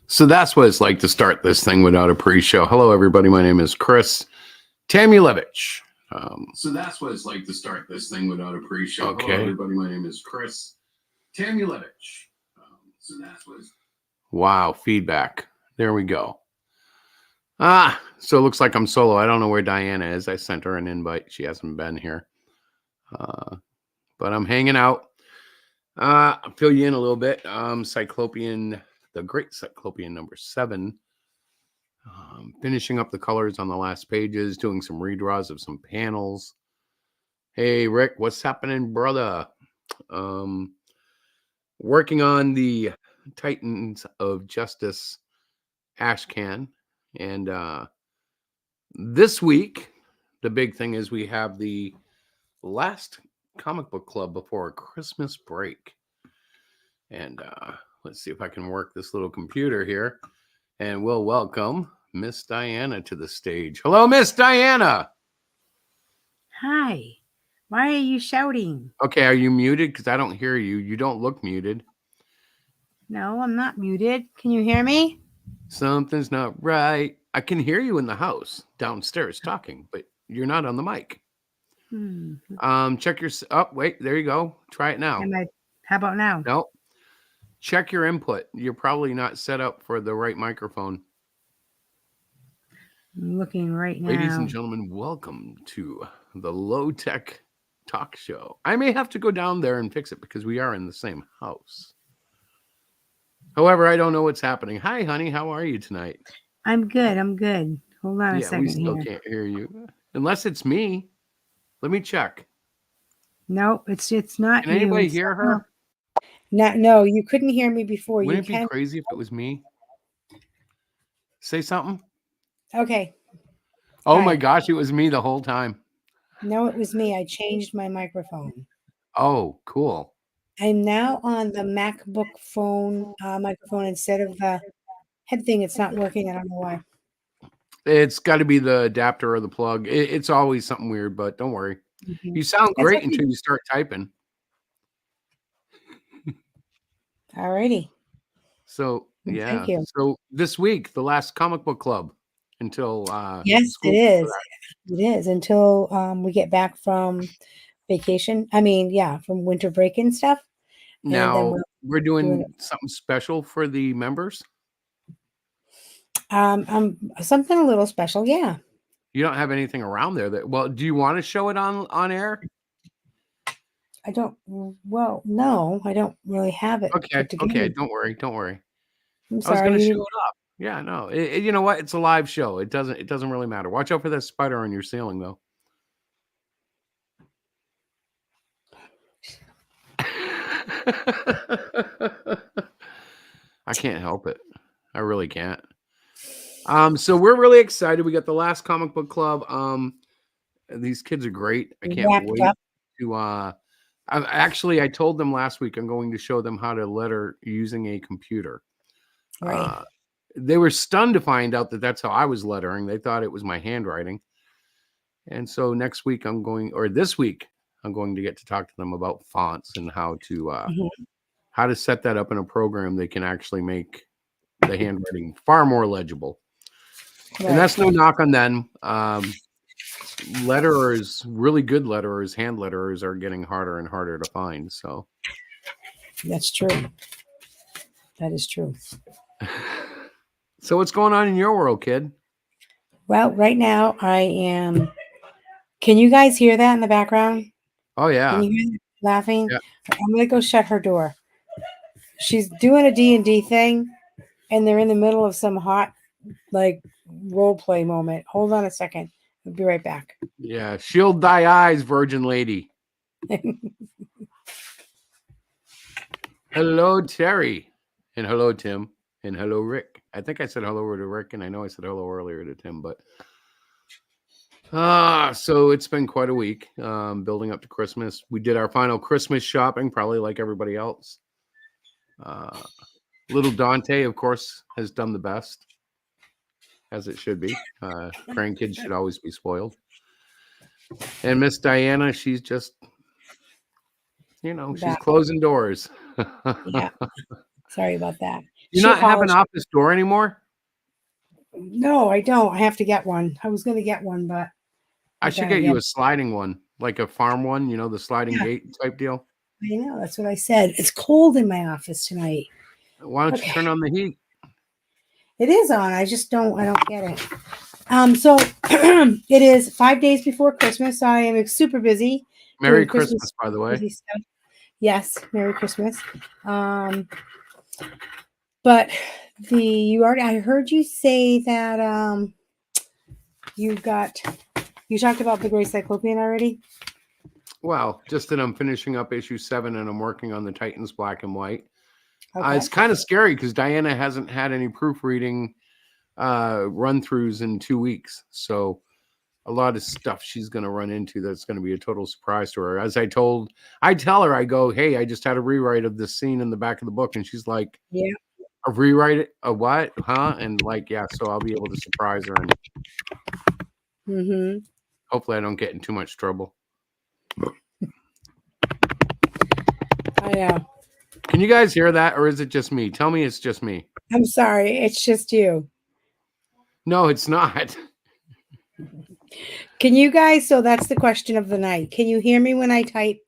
So that's what it's like to start this thing without a pre-show. Hello, everybody. My name is Chris Tamulevich. So that's what it's like to start this thing without a pre-show. Okay. Hello, everybody. My name is Chris Tamulevich. So that's what. Wow, feedback. There we go. So it looks like I'm solo. I don't know where Diana is. I sent her an invite. She hasn't been here. But I'm hanging out. I'll fill you in a little bit. Cyclopean, the Great Cyclopean number 7. Finishing up the colors on the last pages, doing some redraws of some panels. Hey, Rick, what's happening, brother? Working on the Titans of Justice Ashcan. And this week, the big thing is we have the last comic book club before a Christmas break. And let's see if I can work this little computer here. And we'll welcome Miss Diana to the stage. Hello, Miss Diana. Hi. Why are you shouting? Okay, are you muted? Because I don't hear you. You don't look muted. No, I'm not muted. Can you hear me? Something's not right. I can hear you in the house downstairs talking, but you're not on the mic. Check your... Oh, wait, there you go. Try it now. How about now? No. Check your input. You're probably not set up for the right microphone. I'm looking right now. Ladies and gentlemen, welcome to the Low Tech Talk Show. I may have to go down there and fix it because we are in the same house. However, I don't know what's happening. Hi, honey. How are you tonight? I'm good. Hold on a second. We still can't hear you. Unless it's me. Let me check. No, it's not. Can anybody hear her? No, you couldn't hear me before. Wouldn't it be crazy if it was me? Say something. Okay. Oh my gosh, it was me the whole time. No, it was me. I changed my microphone. Oh, cool. I'm now on the MacBook phone microphone instead of the head thing. It's not working. I don't know why. It's got to be the adapter or the plug. It's always something weird, but don't worry. You sound great until you start typing. Alrighty. So, yeah. Thank you. So this week, the last comic book club until... yes, it is. It is until we get back from vacation. I mean, yeah, from winter break and stuff. Now, and we're doing something special for the members? Something a little special, yeah. You don't have anything around there that... Well, do you want to show it on air? I don't... Well, no, I don't really have it. Okay, don't worry. I'm sorry. I was going to show it up. Yeah, no. You know what? It's a live show. It doesn't really matter. Watch out for that spider on your ceiling, though. I can't help it. I really can't. So we're really excited. We got the last comic book club. These kids are great. I can't wait to I told them last week I'm going to show them how to letter using a computer. Right. They were stunned to find out that that's how I was lettering. They thought it was my handwriting. And so this week I'm going to get to talk to them about fonts and how to set that up in a program that can actually make the handwriting far more legible. Right. And that's no knock on them. Letterers, really good letterers, hand letterers are getting harder and harder to find. So that's true. That is true. So what's going on in your world, kid? Well, right now I am... Can you guys hear that in the background? Oh, yeah. Can you hear them laughing? Yeah. I'm going to go shut her door. She's doing a D&D thing, and they're in the middle of some hot, role play moment. Hold on a second. I'll be right back. Yeah. Shield thy eyes, virgin lady. Hello, Terry. And hello, Tim. And hello, Rick. I think I said hello to Rick, and I know I said hello earlier to Tim, but... so it's been quite a week, building up to Christmas. We did our final Christmas shopping, probably like everybody else. Little Dante, of course, has done the best, as it should be. Grandkids should always be spoiled. And Miss Diana, she's just, she's closing doors. Yeah. Sorry about that. You not have an office door anymore? No, I don't. I have to get one. I was going to get one, but I should get you a sliding one, like a farm one, you know, the sliding gate type deal. I know. That's what I said. It's cold in my office tonight. Why don't you turn on the heat? It is on. I don't get it. So it is 5 days before Christmas. I am super busy. Merry Christmas, by the way. Yes, Merry Christmas. But I heard you say that you talked about the Gray Cyclopean already? Well, just that I'm finishing up issue 7 and I'm working on the Titans Black and White. Okay. It's kind of scary because Diana hasn't had any proofreading run-throughs in 2 weeks. So a lot of stuff she's going to run into that's going to be a total surprise to her. As I tell her, I go, hey, I just had a rewrite of this scene in the back of the book. And she's like, yeah, a rewrite? A what? Huh? And like, yeah, so I'll be able to surprise her. And hopefully I don't get in too much trouble. I know. Can you guys hear that, or is it just me? Tell me it's just me. I'm sorry. It's just you. No, it's not. Can you guys? So that's the question of the night. Can you hear me when I type?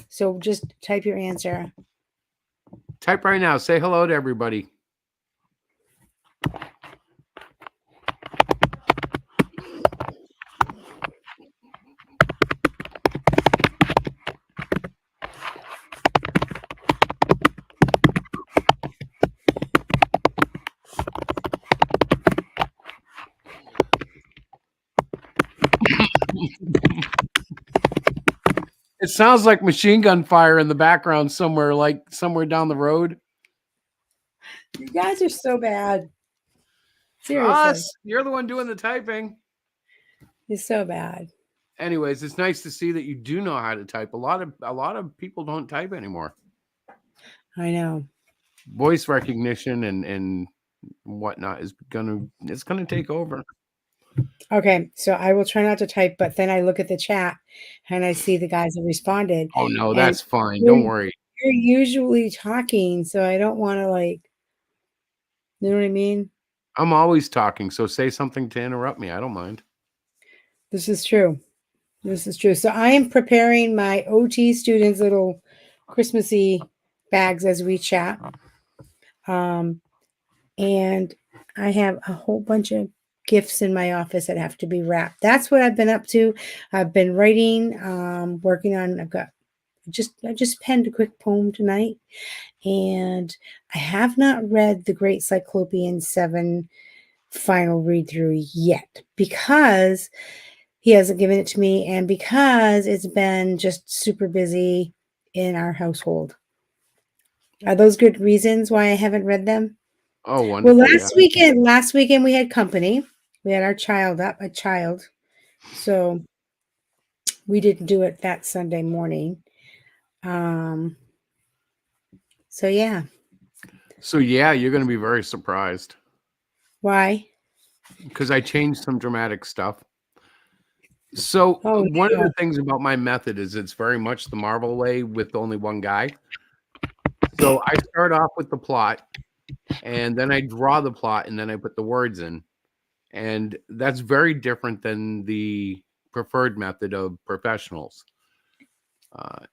So just type your answer. Type right now. Say hello to everybody. It sounds like machine gun fire in the background somewhere, like somewhere down the road. You guys are so bad. Seriously. Us, you're the one doing the typing. You're so bad. Anyways, it's nice to see that you do know how to type. A lot of people don't type anymore. I know. Voice recognition and whatnot is gonna take over. Okay, so I will try not to type, but then I look at the chat and I see the guys that responded. Oh no, that's fine. Don't worry. You're usually talking, so I don't want to you know what I mean? I'm always talking, so say something to interrupt me. I don't mind. This is true. This is true. So I am preparing my OT students' little Christmassy bags as we chat. And I have a whole bunch of gifts in my office that have to be wrapped. That's what I've been up to. I've been writing, working on, I just penned a quick poem tonight, and I have not read the Great Cyclopean 7 final read through yet because he hasn't given it to me and because it's been just super busy in our household. Are those good reasons why I haven't read them? Oh, wonderful. Well, last weekend we had company. We had our a child. So we didn't do it that Sunday morning. So yeah. So yeah, you're going to be very surprised. Why? Because I changed some dramatic stuff. So one of the things about my method is it's very much the Marvel way with only one guy. So I start off with the plot, and then I draw the plot, and then I put the words in. And that's very different than the preferred method of professionals.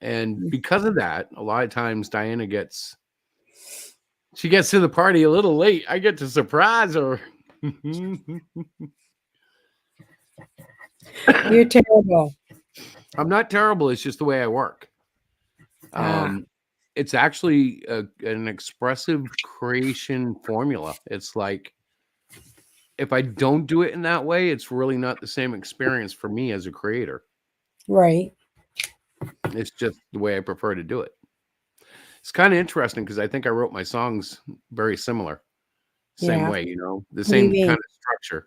And because of that, a lot of times Diana gets to the party a little late. I get to surprise her. You're terrible. I'm not terrible. It's just the way I work. It's actually an expressive creation formula. It's like, if I don't do it in that way, it's really not the same experience for me as a creator. Right. It's just the way I prefer to do it. It's kind of interesting because I think I wrote my songs very similar. Same way, you know, the same kind of structure.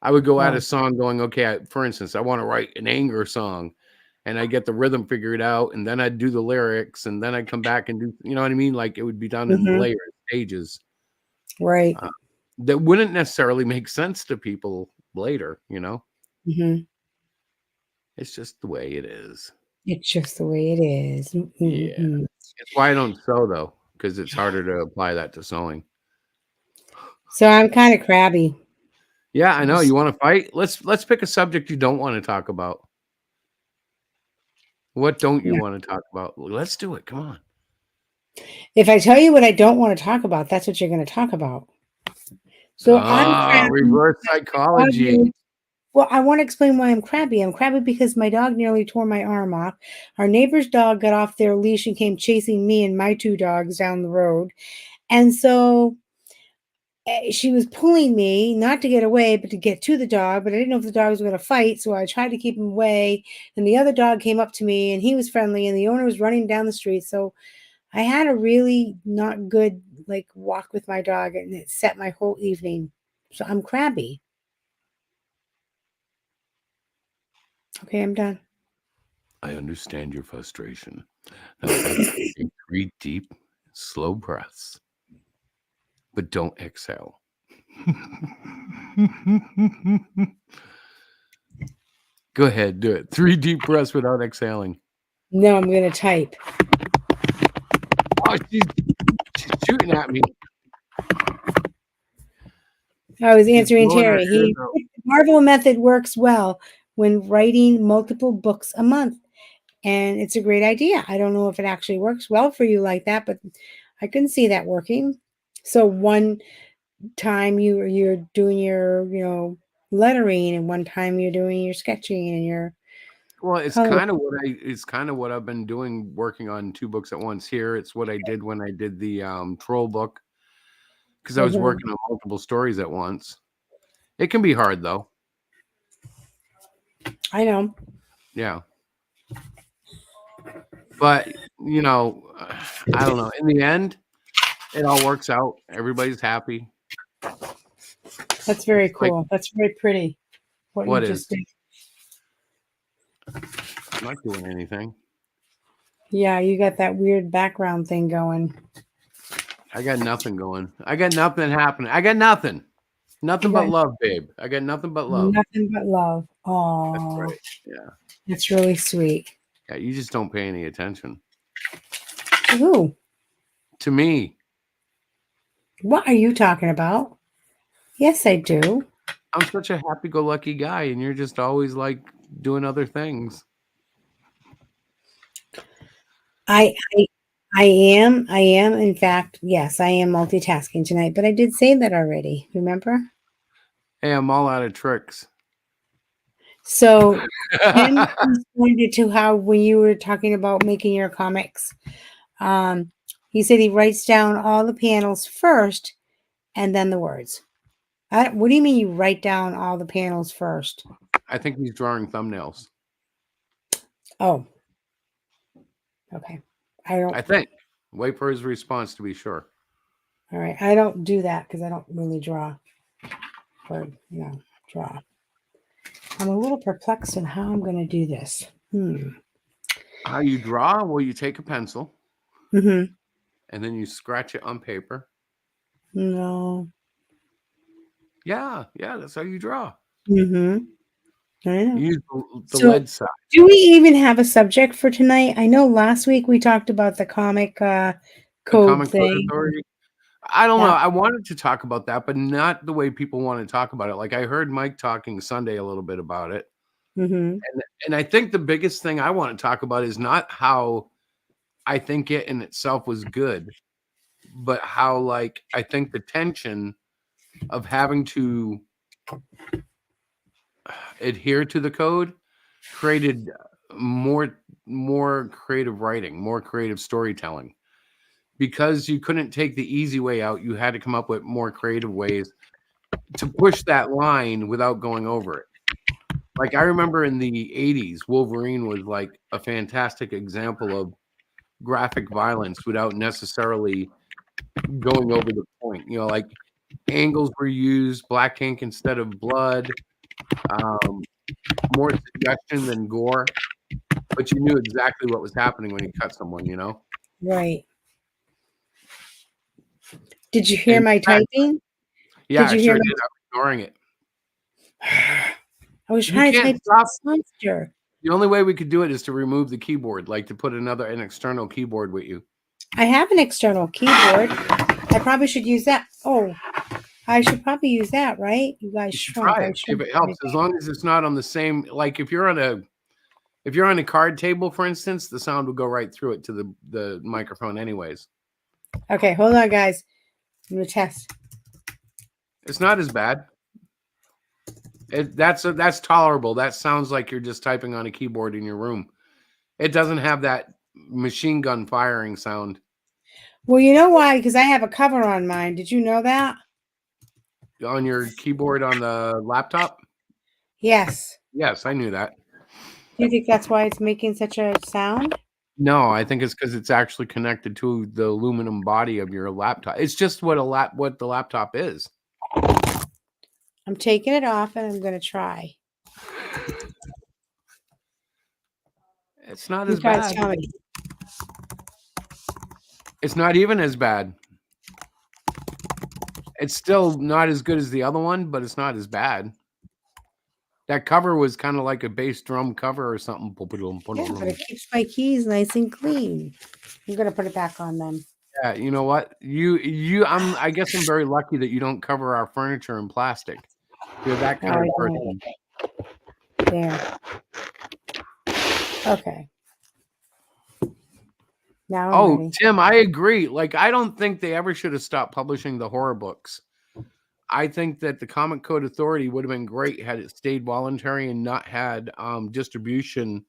I would go at a song going, okay, for instance, I want to write an anger song, and I get the rhythm figured out, and then I'd do the lyrics, and then I'd come back and do, you know what I mean? Like it would be done in layered stages. Right. That wouldn't necessarily make sense to people later, you know? It's just the way it is. It's just the way it is. Yeah. It's why I don't sew, though. because it's harder to apply that to sewing. So I'm kind of crabby. Yeah, I know. You want to fight? Let's pick a subject you don't want to talk about. What don't you want to talk about? Let's do it. Come on. If I tell you what I don't want to talk about, that's what you're going to talk about. So I'm reverse psychology. Well, I want to explain why I'm crabby. I'm crabby because my dog nearly tore my arm off. Our neighbor's dog got off their leash and came chasing me and my 2 dogs down the road. And so she was pulling me not to get away, but to get to the dog. But I didn't know if the dog was going to fight. So I tried to keep him away. And the other dog came up to me and he was friendly and the owner was running down the street. So I had a really not good walk with my dog and it set my whole evening. So I'm crabby. Okay, I'm done. I understand your frustration. Now take 3 deep, slow breaths, but don't exhale. Go ahead, do it. 3 deep breaths without exhaling. No, I'm going to type. Oh, she's shooting at me. I was answering Terry. The Marvel method works well when writing multiple books a month. And it's a great idea. I don't know if it actually works well for you like that, but I can see that working. So one time you're doing your lettering, and one time you're doing your sketching and your it's kind of what I've been doing, working on 2 books at once here. It's what I did when I did the troll book, because I was working on multiple stories at once. It can be hard though. I know. Yeah. But, I don't know. In the end, it all works out. Everybody's happy. That's very cool. That's very pretty. What you just did. I'm not doing anything. Yeah, you got that weird background thing going. I got nothing going. I got nothing happening. I got nothing. Nothing but love, babe. I got nothing but love. Nothing but love. Oh, that's right. Yeah. That's really sweet. Yeah, you just don't pay any attention. To who? To me. What are you talking about? Yes, I do. I'm such a happy-go-lucky guy, and you're just always doing other things. I am. In fact, yes, I am multitasking tonight, but I did say that already. Remember? Hey, I'm all out of tricks. So Tim pointed to how when you were talking about making your comics, he said he writes down all the panels first and then the words. What do you mean you write down all the panels first? I think he's drawing thumbnails. Oh. Okay. I think. Wait for his response to be sure. All right. I don't do that because I don't really draw. Or, draw. I'm a little perplexed on how I'm going to do this. How you draw? Well, you take a pencil. Mm-hmm. And then you scratch it on paper. No. Yeah, that's how you draw. Mm-hmm. I know. You use the lead side. Do we even have a subject for tonight? I know last week we talked about the comic code thing. I don't know. I wanted to talk about that, but not the way people want to talk about it. I heard Mike talking Sunday a little bit about it. Mm-hmm. And I think the biggest thing I want to talk about is not how I think it in itself was good, but how I think the tension of having to adhere to the code created more creative writing, more creative storytelling. Because you couldn't take the easy way out, you had to come up with more creative ways to push that line without going over it. I remember in the 80s, Wolverine was a fantastic example of graphic violence without necessarily going over the point. Angles were used, black ink instead of blood, more suggestion than gore, but you knew exactly what was happening when you cut someone, Right. Did you hear my typing? Yeah, I sure did. I was ignoring it. I was trying to type faster. The only way we could do it is to remove the keyboard, to put an external keyboard with you. I have an external keyboard. I probably should use that. Oh, I should probably use that, right? You guys shrunk. Try it, see if it helps. As long as it's not on the same, like if you're on a card table, for instance, the sound will go right through it to the microphone anyways. Okay, hold on, guys. I'm gonna test. It's not as bad. That's tolerable. That sounds like you're just typing on a keyboard in your room. It doesn't have that machine gun firing sound. Well, you know why? Because I have a cover on mine. Did you know that? On your keyboard on the laptop? Yes. Yes, I knew that. Do you think that's why it's making such a sound? No, I think it's because it's actually connected to the aluminum body of your laptop. It's just what the laptop is. I'm taking it off and I'm going to try. It's not as bad. It's not even as bad. It's still not as good as the other one, but it's not as bad. That cover was kind of like a bass drum cover or something. Yeah, but it keeps my keys nice and clean. I'm going to put it back on them. Yeah, you know what? I guess I'm very lucky that you don't cover our furniture in plastic. You're that kind of person. There. Okay. Now I'm ready. Tim, I agree. Like, I don't think they ever should have stopped publishing the horror books. I think that the Comic Code Authority would have been great had it stayed voluntary and not had distribution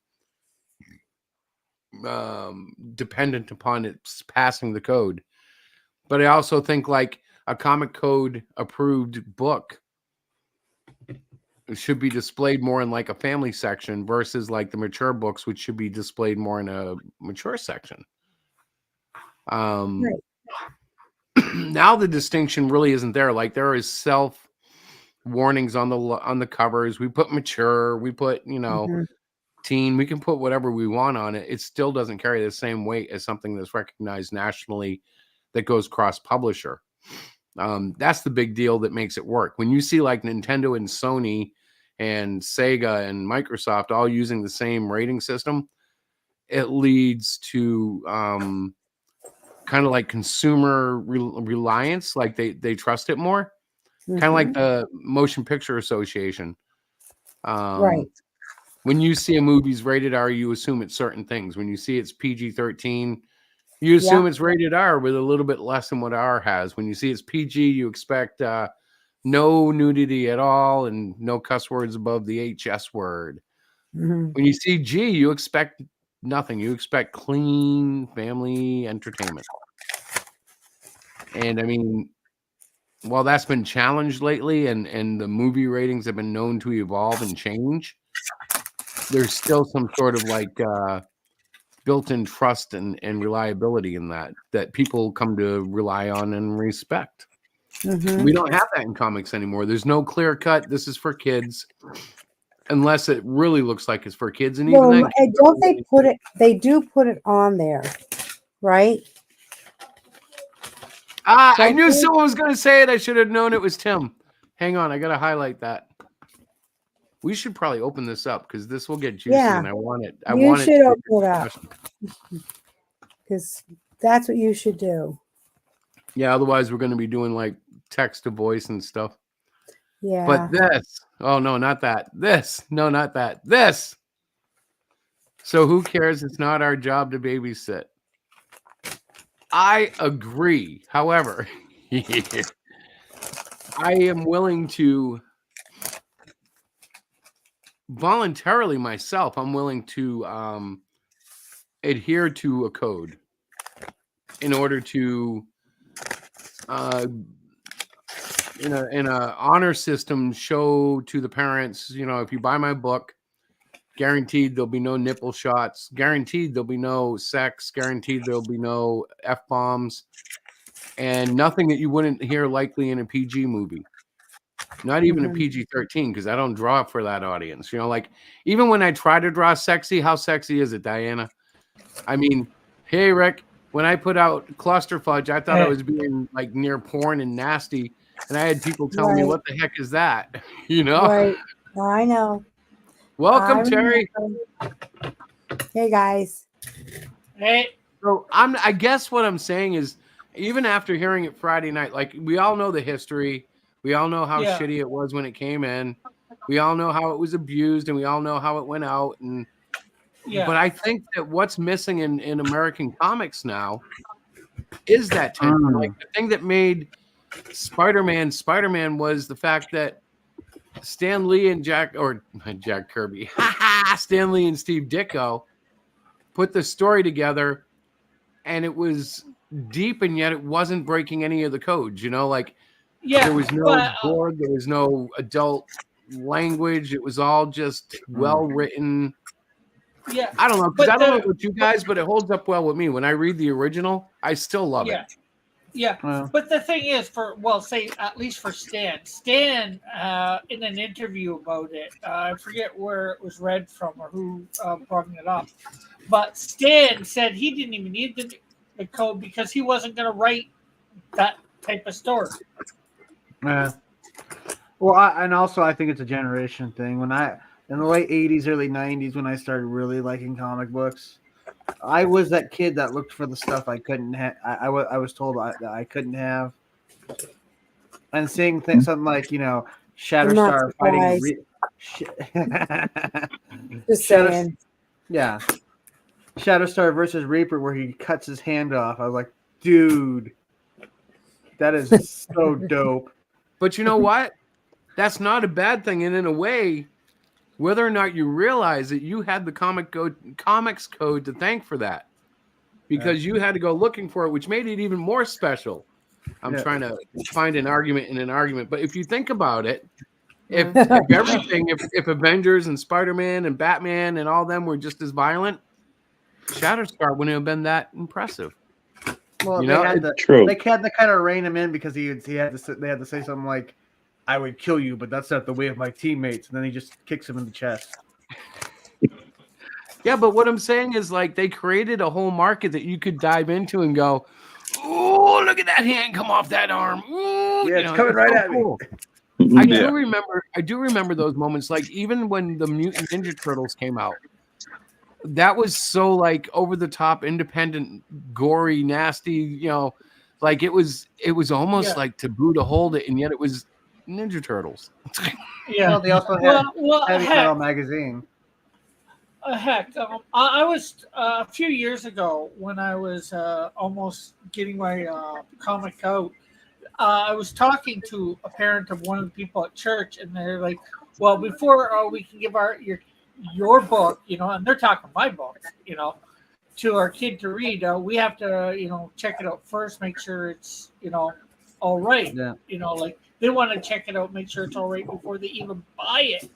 dependent upon its passing the code. But I also think like a Comic Code approved book should be displayed more in like a family section versus like the mature books, which should be displayed more in a mature section. Right. Now the distinction really isn't there. Like there is self warnings on the covers. We put mature, we put, teen, we can put whatever we want on it. It still doesn't carry the same weight as something that's recognized nationally that goes cross publisher. That's the big deal that makes it work. When you see like Nintendo and Sony and Sega and Microsoft all using the same rating system, it leads to kind of like consumer reliance, like they trust it more. Kind of like the Motion Picture Association. Right. When you see a movie's rated R, you assume it's certain things. When you see it's PG-13, you assume it's rated R with a little bit less than what R has. When you see it's PG, you expect no nudity at all and no cuss words above the HS word. When you see G, you expect nothing. You expect clean family entertainment. And I mean, while that's been challenged lately and the movie ratings have been known to evolve and change, there's still some sort of like built-in trust and reliability in that people come to rely on and respect. We don't have that in comics anymore. There's no clear cut. This is for kids, unless it really looks like it's for kids. And even then, don't they put it? They do put it on there, right? I knew someone was going to say it. I should have known it was Tim. Hang on, I got to highlight that. We should probably open this up because this will get juicy, and I want it. You should open it up because that's what you should do. Yeah, otherwise we're going to be doing like text to voice and stuff. Yeah. But this. Oh no, not that. This. No, not that. This. So who cares? It's not our job to babysit. I agree. However, I am willing to voluntarily myself, I'm willing to adhere to a code in order to in a honor system show to the parents, if you buy my book, guaranteed there'll be no nipple shots, guaranteed there'll be no sex, guaranteed there'll be no F-bombs, and nothing that you wouldn't hear likely in a PG movie. Not even a PG-13, because I don't draw for that audience. Like even when I try to draw sexy, how sexy is it, Diana? I mean, hey, Rick, when I put out Cluster Fudge, I thought I was being like near porn and nasty. And I had people tell me, what the heck is that? Right. I know. Welcome, Terry. Hey, guys. Hey. So I guess what I'm saying is, even after hearing it Friday night, like we all know the history, we all know how shitty it was when it came in, we all know how it was abused, and we all know how it went out. And but I think that what's missing in American comics now is that tension. Like the thing that made Spider-Man was the fact that Stan Lee and Jack Kirby, Stan Lee and Steve Ditko put the story together, and it was deep, and yet it wasn't breaking any of the codes. Like there was no gore, there was no adult language. It was all just well written. Yeah, I don't know, because I don't know about you guys, but it holds up well with me. When I read the original, I still love it. Yeah, but the thing is, say at least for Stan in an interview about it, I forget where it was read from or who brought it up, but Stan said he didn't even need the code because he wasn't going to write that type of story. Well, I think it's a generation thing. In the late 80s, early 90s, when I started really liking comic books, I was that kid that looked for the stuff I couldn't have. I was told that I couldn't have. And seeing something like, Shatterstar fighting. Just saying. Yeah. Shatterstar versus Reaper, where he cuts his hand off. I was like, dude, that is so dope. But you know what? That's not a bad thing. And in a way, whether or not you realize it, you had the comics code to thank for that, because you had to go looking for it, which made it even more special. I'm trying to find an argument in an argument, but if you think about it, if Avengers and Spider-Man and Batman and all them were just as violent, Shatterstar wouldn't have been that impressive. Well, they had to kind of rein him in because they had to say something like, I would kill you, but that's not the way of my teammates. And then he just kicks him in the chest. Yeah, but what I'm saying is, like, they created a whole market that you could dive into and go, oh, look at that hand come off that arm. Ooh, it's coming right at me. I do remember those moments. Like, even when the Mutant Ninja Turtles came out, that was so, like, over the top, independent, gory, nasty. Like it was almost like taboo to hold it, and yet it was Ninja Turtles. Well, they also had Heavy Metal magazine. I was a few years ago when I was almost getting my comic out. I was talking to a parent of one of the people at church, and they're like, "Well, before we can give your book, and they're talking my book, to our kid to read, we have to, check it out first, make sure it's, all right. Yeah. Like they want to check it out, make sure it's all right before they even buy it.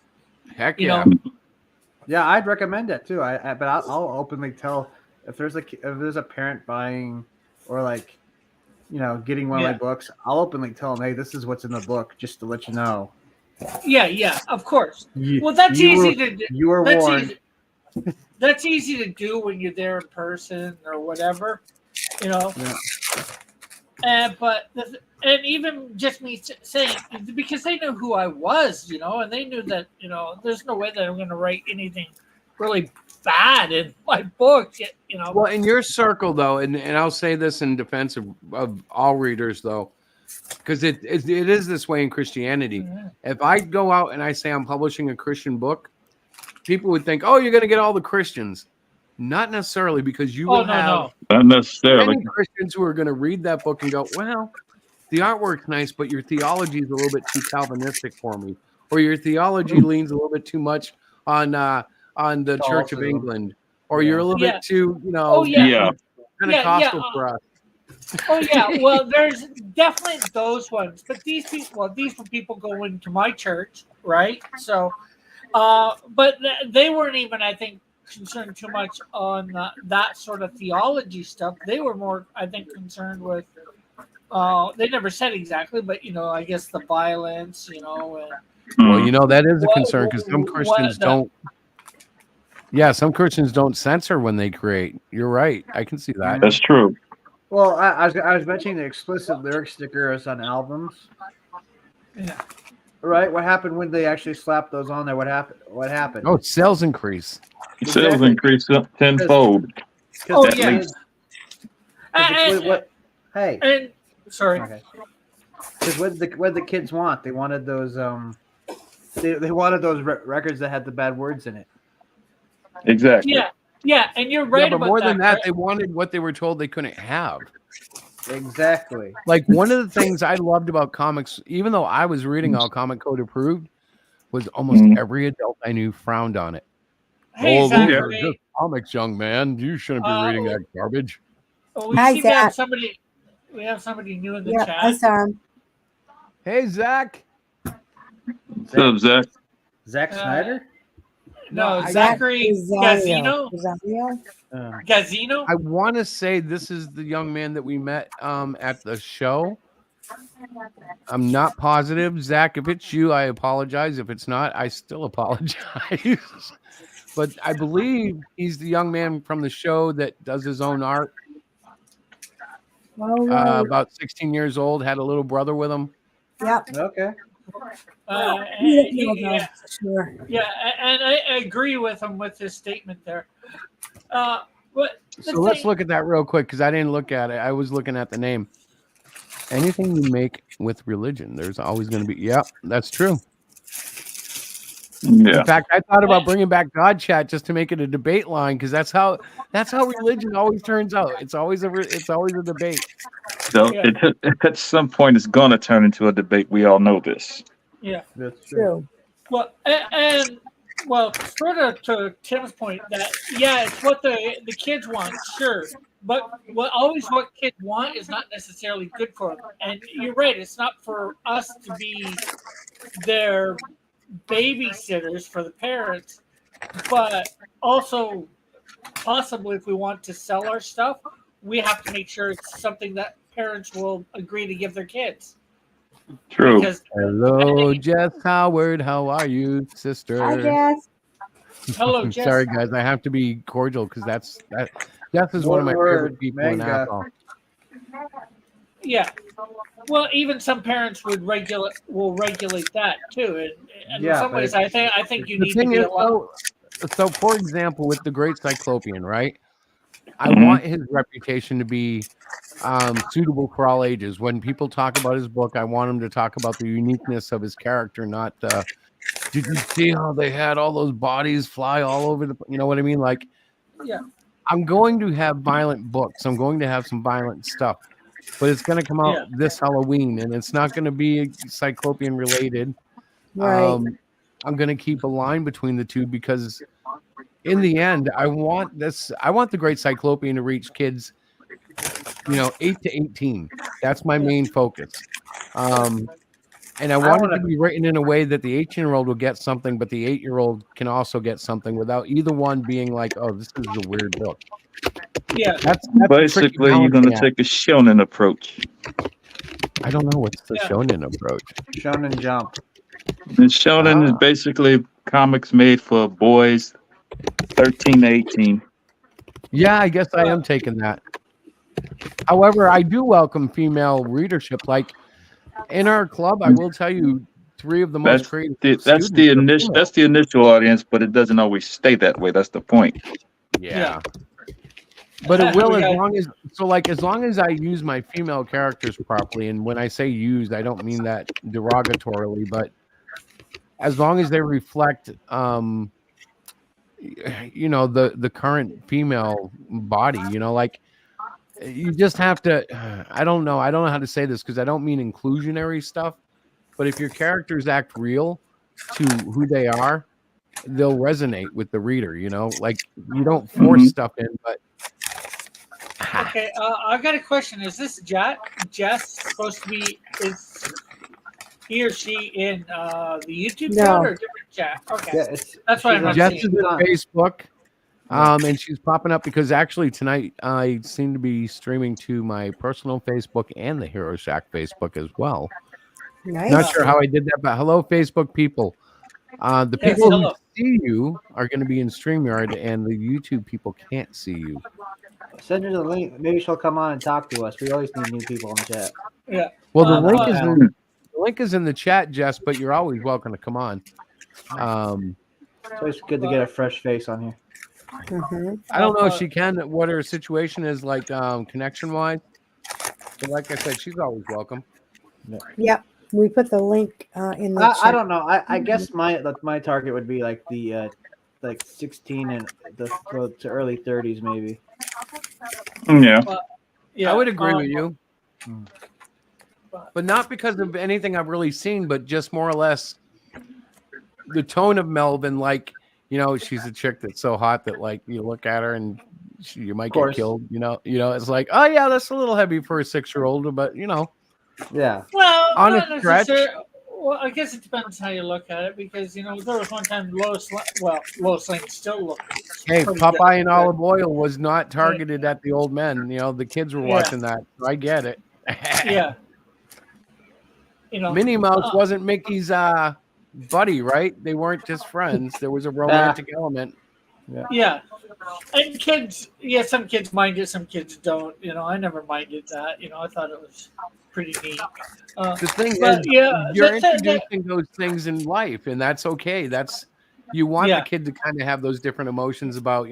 Heck yeah. Yeah, I'd recommend it too. But I'll openly tell if there's a parent buying or like, getting one of my books, I'll openly tell them, hey, this is what's in the book, just to let you know. Yeah, of course. That's easy to do. You were warned. That's easy to do when you're there in person or whatever, Yeah. And even just me saying, because they knew who I was, and they knew that, there's no way that I'm going to write anything really bad in my book, Well, in your circle, though, and I'll say this in defense of all readers, though, because it is this way in Christianity. Mm-hmm. If I go out and I say I'm publishing a Christian book, people would think, oh, you're going to get all the Christians. Not necessarily, because you will have not necessarily many Christians who are going to read that book and go, well, the artwork's nice, but your theology is a little bit too Calvinistic for me, or your theology leans a little bit too much on the Church of England, or you're a little bit too, Pentecostal for us. Oh yeah, well, there's definitely those ones, but these were people going to my church, right? So, but they weren't even, I think, concerned too much on that sort of theology stuff. They were more, I think, concerned with. They never said exactly, but I guess the violence, and well, that is a concern because some Christians don't. Yeah, some Christians don't censor when they create. You're right. I can see that. That's true. Well, I was mentioning the explicit lyric stickers on albums. Yeah. Right. What happened when they actually slapped those on there? What happened? Oh, sales increase. Sales increase tenfold. Oh yeah. Hey. And sorry. Okay. Because what the kids want? They wanted those they wanted those records that had the bad words in it. Exactly. Yeah, and you're right. Yeah, but about more than that, right? they wanted what they were told they couldn't have. Exactly. Like one of the things I loved about comics, even though I was reading all Comic Code approved, was almost every adult I knew frowned on it. Hey, those Zachary. are just comics, young man. You shouldn't be reading that garbage. We Hi, seem to have Zach. we have somebody new in the Yeah, I chat. saw him. Hey, Zach. What's up, Zach? Zack Snyder? No, I- Zachary Gazino. Gazino. Gazino. I want to say this is the young man that we met at the show. I'm not positive. Zach, if it's you, I apologize. If it's not, I still apologize. But I believe he's the young man from the show that does his own art. All right. About 16 years old, had a little brother with him. Yep. Okay. Yeah, Sure. and I agree with him with his statement there. But So let's look at that real quick because I didn't look at it. I was looking at the name. Anything you make with religion, there's always going to be. Yep, that's true. Yeah. In fact, I thought about bringing back God Chat just to make it a debate line because that's how religion always turns out. It's always a debate. So at some point, it's going to turn into a debate. We all know this. Yeah, That's true. True. well, and further to Tim's point that it's what the kids want, sure, but what kids want is not necessarily good for them. And you're right; it's not for us to be their babysitters for the parents, but also possibly if we want to sell our stuff, we have to make sure it's something that parents will agree to give their kids. True. Because Hello, Jess Howard. How are you, sister? I guess. hello, Jess. Sorry, guys. I have to be cordial because Jess is one of my favorite people in Manga. Apple. Yeah. Well, even some parents will regulate that too. And Yeah, in some but ways, I think you The need to thing be is, allowed. so for example, with the Great Cyclopean, right? I Mhm. want his reputation to be suitable for all ages. When people talk about his book, I want him to talk about the uniqueness of his character, not did you see how they had all those bodies fly all over you know what I mean? Like, Yeah. I'm going to have violent books. I'm going to have some violent stuff, but it's going to come out this Halloween, and it's not going to be Cyclopean related. Right. I'm going to keep a line between the two because in the end, I want the Great Cyclopean to reach kids, 8 to 18. That's my main focus. And I want it to be written in a way that the 18-year-old will get something, but the 8-year-old can also get something without either one being like, oh, this is a weird book. Yeah. That's the tricky Basically, you're going to balancing take a shonen approach. act. I don't know what's the shonen approach. Shonen Jump. And shonen is basically comics made for boys 13 to 18. Yeah, I guess I am taking that. However, I do welcome female readership. Like in our club, I will tell you, 3 of the most creative. That's the initial audience, but it doesn't always stay that way. That's the point. Yeah. But it will as long as I use my female characters properly, and when I say use, I don't mean that derogatorily, but as long as they reflect the current female body, like you just have to I don't know how to say this because I don't mean inclusionary stuff, but if your characters act real to who they are, they'll resonate with the reader, like you don't force stuff in, but Okay, I've got a question. Is this Jess supposed to be? Is he or she in the YouTube chat or a different chat? Okay, Yeah, that's why I'm not Jess seeing. is in Facebook, and she's popping up because actually tonight I seem to be streaming to my personal Facebook and the Hero Shack Facebook as well. Nice. Not sure how I did that, but hello, Facebook people. The people who see you are going to be in StreamYard, and the YouTube people can't see you. Send her the link. Maybe she'll come on and talk to us. We always need new people in the chat. Yeah. Well, the link is in the chat, Jess, but you're always welcome to come on. It's always good to get a fresh face on here. Mhm. I don't know if she can. What her situation is like, connection wise. But like I said, she's always welcome. Yep. We put the link in the I chat. don't know. I guess my target would be like the like 16 and to early 30s maybe. Yeah. Yeah, I would agree with you. Hmm. But not because of anything I've really seen, but just more or less the tone of Melvin. Like, she's a chick that's so hot that like you look at her and you might get course. killed. It's like, oh yeah, that's a little heavy for a 6-year-old, but Yeah. Well, On a not stretch. necessarily. Well, I guess it depends how you look at it because there was one time Lois Lane still looked. Hey, pretty Popeye good. and Olive Oil was not targeted at the old men. The kids were Yeah. watching that. So I get it. Yeah. Minnie Mouse wasn't Mickey's buddy, right? They weren't just friends. There was a romantic element. Yeah. And kids, some kids mind it, some kids don't. I never minded that. I thought it was pretty neat. The thing But, is, yeah, you're that- introducing those things in life, and that's okay. You want the kid to kind of have those different emotions about,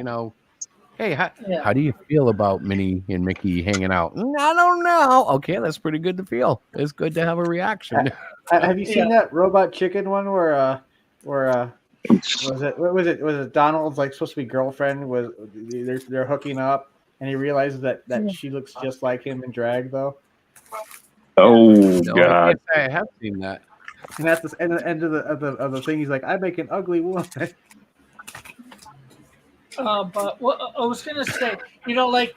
hey, how do you feel about Minnie and Mickey hanging out? I don't know. Okay, that's pretty good to feel. It's good to have a reaction. Have you seen that Robot Chicken one where was it Donald's like supposed to be girlfriend was they're hooking up and he realizes that she looks just like him in drag though. Oh No, I God. can't say I have seen that. And that's the end of the thing. He's like, I make an ugly woman. But what I was gonna say, like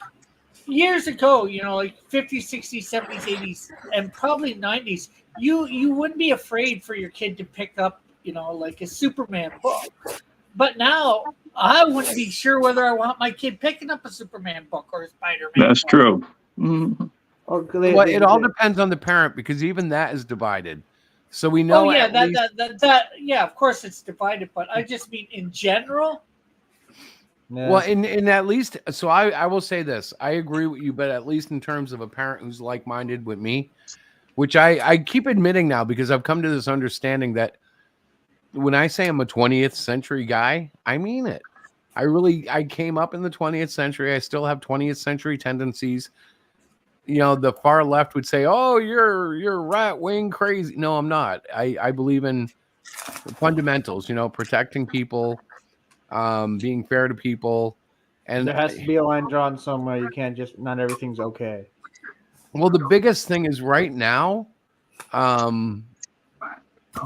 years ago, like 50s, 60s, 70s, 80s, and probably 90s, you wouldn't be afraid for your kid to pick up, like a Superman book. But now I wouldn't be sure whether I want my kid picking up a Superman book or a Spider-Man. That's book. true. Mhm. Well, it all depends on the parent because even that is divided. So we know. Oh yeah, at least, that yeah, of course it's divided, but I just mean in general. Yeah. Well, in at least, so I will say this. I agree with you, but at least in terms of a parent who's like-minded with me, which I keep admitting now because I've come to this understanding that when I say I'm a 20th century guy, I mean it. I came up in the 20th century. I still have 20th century tendencies. The far left would say, "Oh, you're right wing crazy." No, I'm not. I believe in fundamentals. Protecting people, being fair to people, and there has to be a line drawn somewhere. You can't just not everything's okay. Well, the biggest thing is right now,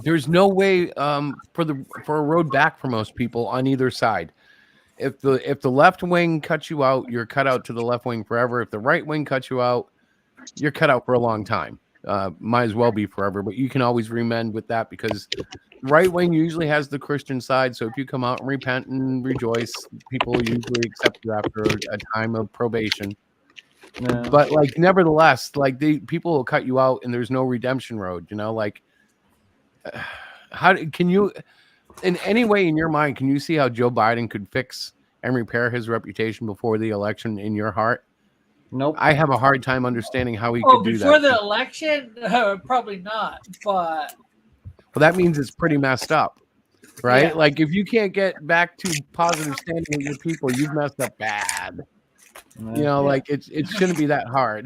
there's no way for a road back for most people on either side. If the left wing cuts you out, you're cut out to the left wing forever. If the right wing cuts you out, you're cut out for a long time. Might as well be forever, but you can always remend with that because right wing usually has the Christian side. So if you come out and repent and rejoice, people usually accept you after a time of probation. No. But like, nevertheless, like people will cut you out and there's no redemption road, like can you, in any way in your mind, can you see how Joe Biden could fix and repair his reputation before the election in your heart? Nope. I have a hard time understanding how he could do that. Before the election, probably not. But well, that means it's pretty messed up, right? Yeah. Like if you can't get back to positive standing with your people, you've messed up bad. Like it shouldn't be that hard.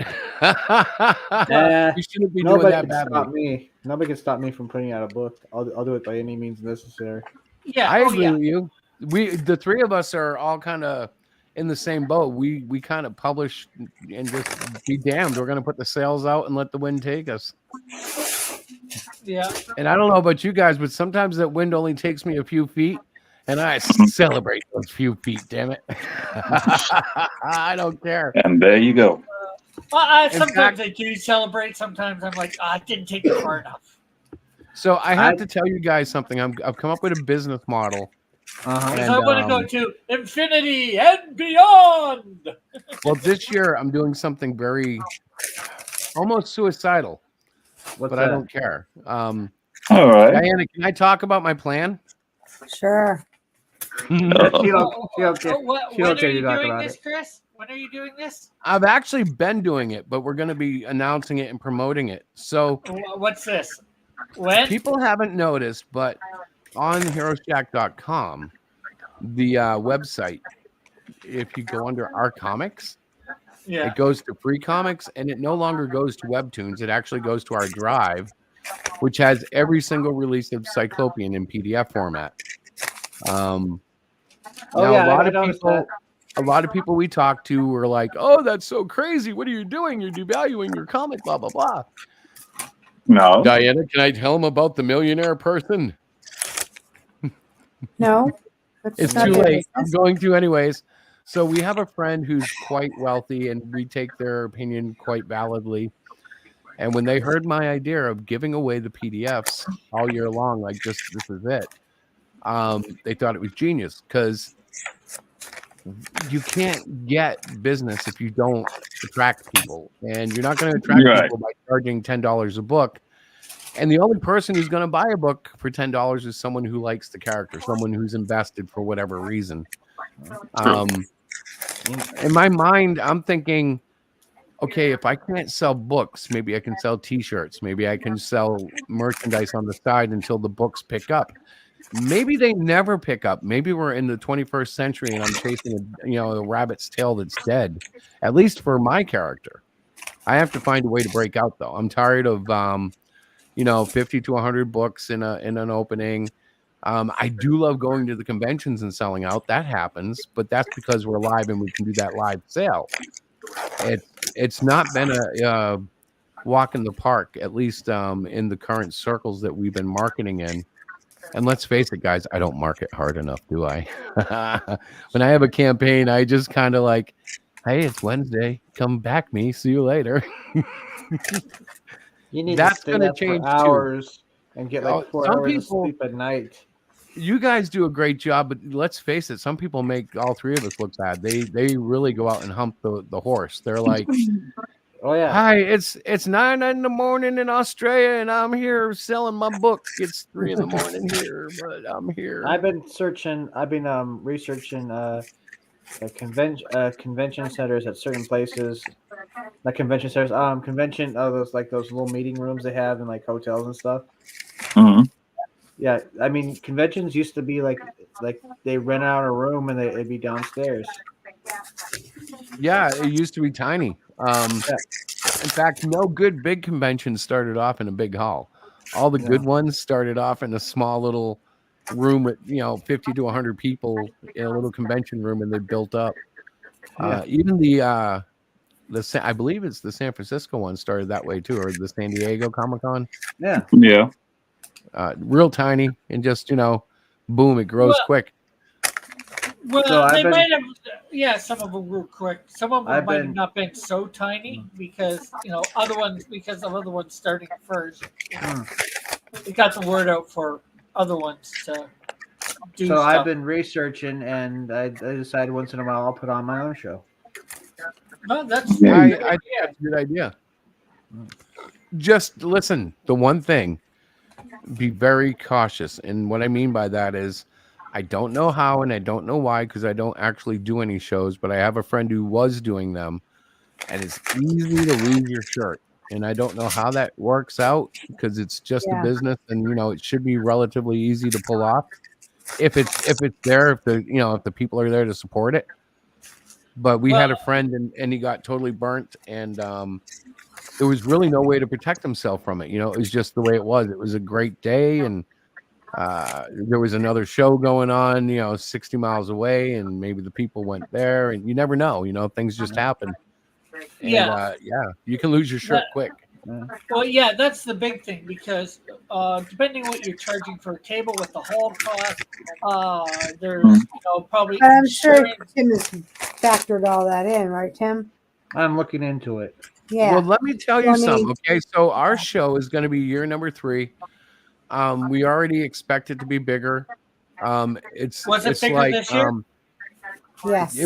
You shouldn't be doing that badly. Nobody can stop me from putting out a book. I'll do it by any means necessary. yeah, I agree with you. The three of us are all kind of in the same boat. We kind of publish and just be damned. We're going to put the sails out and let the wind take us. Yeah. And I don't know about you guys, but sometimes that wind only takes me a few feet. And I celebrate those few feet, damn it. I don't care. And there you go. Sometimes I do celebrate. Sometimes I'm like, I didn't take it far enough. So I have to tell you guys something. I've come up with a business model. Uh-huh. I want to go to infinity and beyond. Well, this year I'm doing something very almost suicidal, What's but that? I don't care. All right. Diana, can I talk about my plan? Sure. She don't care. When She don't are care you you talk doing about this, it. Chris? When are you doing this? I've actually been doing it, but we're going to be announcing it and promoting it. So What's this? When? people haven't noticed, but on HeroShack.com, the website, if you go under our comics, Yeah. it goes to free comics, and it no longer goes to Webtoons. It actually goes to our drive, which has every single release of Cyclopean in PDF format. Now, yeah, a lot I of noticed people, that. a lot of people we talk to were like, "Oh, that's so crazy! What are you doing? You're devaluing your comic." Blah blah blah. No. Diana, can I tell him about the millionaire person? No, It's not too their late. I'm business. going to anyways. So we have a friend who's quite wealthy, and we take their opinion quite validly. And when they heard my idea of giving away the PDFs all year long, like just this is it, they thought it was genius, because you can't get business if you don't attract people, and you're not going to attract Right. people by charging $10 a book. And the only person who's going to buy a book for $10 is someone who likes the character, someone who's invested for whatever reason. In my mind, I'm thinking, okay, if I can't sell books, maybe I can sell T-shirts. Maybe I can sell merchandise on the side until the books pick up. Maybe they never pick up. Maybe we're in the 21st century and I'm chasing a rabbit's tail that's dead. At least for my character, I have to find a way to break out, though. I'm tired of 50 to 100 books in an opening. I do love going to the conventions and selling out. That happens, but that's because we're live and we can do that live sale. It's not been a walk in the park, at least in the current circles that we've been marketing in. And let's face it, guys, I don't market hard enough, do I? When I have a campaign, I just kind of like, hey, it's Wednesday. Come back me. See you later. You need That's to stay gonna up change, for too. hours and get like Oh, 4 some hours people- of sleep at night. You guys do a great job, but let's face it, some people make all three of us look bad. They really go out and hump the horse. They're like, Oh yeah. hi, it's 9 in the morning in Australia, and I'm here selling my book. It's 3 in the morning here, but I'm here. I've been researching convention centers at certain places. Like convention centers, those little meeting rooms they have in like hotels and stuff. Mhm. Yeah, I mean conventions used to be like they rent out a room and it'd be downstairs. Yeah, it used to be tiny. In fact, no good big conventions started off in a big hall. All the good ones started off in a small little room with 50 to 100 people in a little convention room, and they built up. Even I believe it's the San Francisco one started that way too, or the San Diego Comic-Con. Yeah. Yeah. Real tiny, and just boom, it grows quick. Well, So they I've been- might have. Some of them grew quick. Some of them I've might have been- not been so tiny because other ones starting first. It got the word out for other ones to do So stuff. I've been researching, and I decided once in a while I'll put on my own show. No, that's Yeah. I think that's a good idea. Just listen, the one thing, be very cautious. And what I mean by that is, I don't know how and I don't know why, because I don't actually do any shows, but I have a friend who was doing them, and it's easy to lose your shirt. And I don't know how that works out, because it's just a business, and it should be relatively easy to pull off if it's there, if the people are there to support it. But we had a friend, and he got totally burnt, and there was really no way to protect himself from it. It was just the way it was. It was a great day, and there was another show going on, 60 miles away, and maybe the people went there, and you never know. Things just happen. And, you can lose your shirt quick. Well, yeah, that's the big thing, because depending on what you're charging for a table with the hall cost, there's probably. But I'm sure insurance. Tim has factored all that in, right, Tim? I'm looking into it. Yeah. Well, let me tell you Well, I mean- something. Okay, so our show is going to be year number 3. We already expect it to be bigger. Was it it's bigger like, this year? Yes.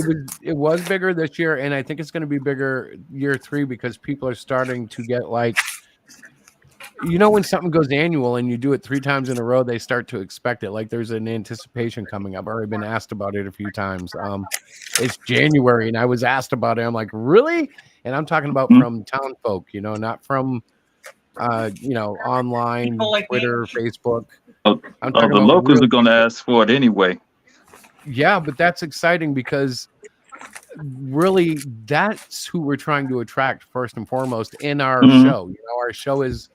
It was bigger this year, and I think it's going to be bigger year 3, because people are starting to get like, when something goes annual and you do it 3 times in a row, they start to expect it. Like there's an anticipation coming. I've already been asked about it a few times. It's January, and I was asked about it. I'm like, really? And I'm talking about from town folk, not from online, People like me. Twitter, Facebook. Oh, I'm the talking about locals real are going to ask for it anyway. Yeah, but that's exciting, because really, that's who we're trying to attract first and foremost in our Mhm. show. You know, our show is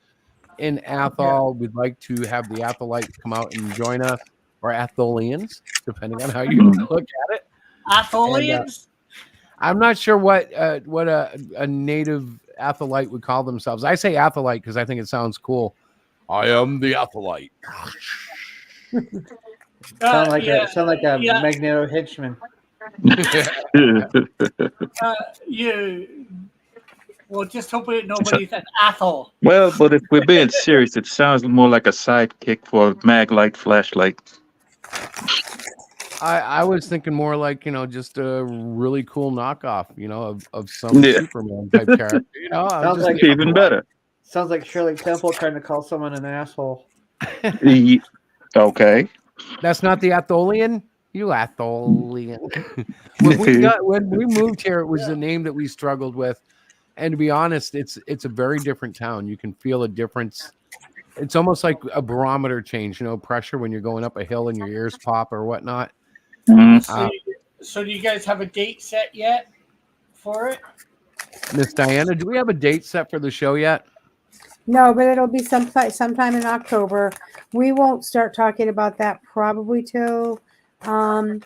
in Athol. We'd like to have the Atholites come out and join us, or Atholians, depending on how you Mhm. look at it. Atholians? I'm not sure what a native Atholite would call themselves. I say Atholite because I think it sounds cool. I am the Atholite. Sound like yeah, a yeah. Magneto henchman. Well, just hoping nobody's an Athol. Well, but if we're being serious, it sounds more like a sidekick for a Maglite flashlight. I was thinking more like, you know, just a really cool knockoff, you know, of some Yeah. Superman type character. You know, I'm Sounds just like Even better. Sounds like Shirley Temple trying to call someone an asshole. Ye- Okay. That's not the Atholian. You Atholian. when we moved here, it was a name that we struggled with, and to be honest, it's a very different town. You can feel a difference. It's almost like a barometer change, you know, pressure when you're going up a hill and your ears pop or whatnot. Mhm. So do you guys have a date set yet for it? Miss Diana, do we have a date set for the show yet? No, but it'll be sometime in October. We won't start talking about that probably till But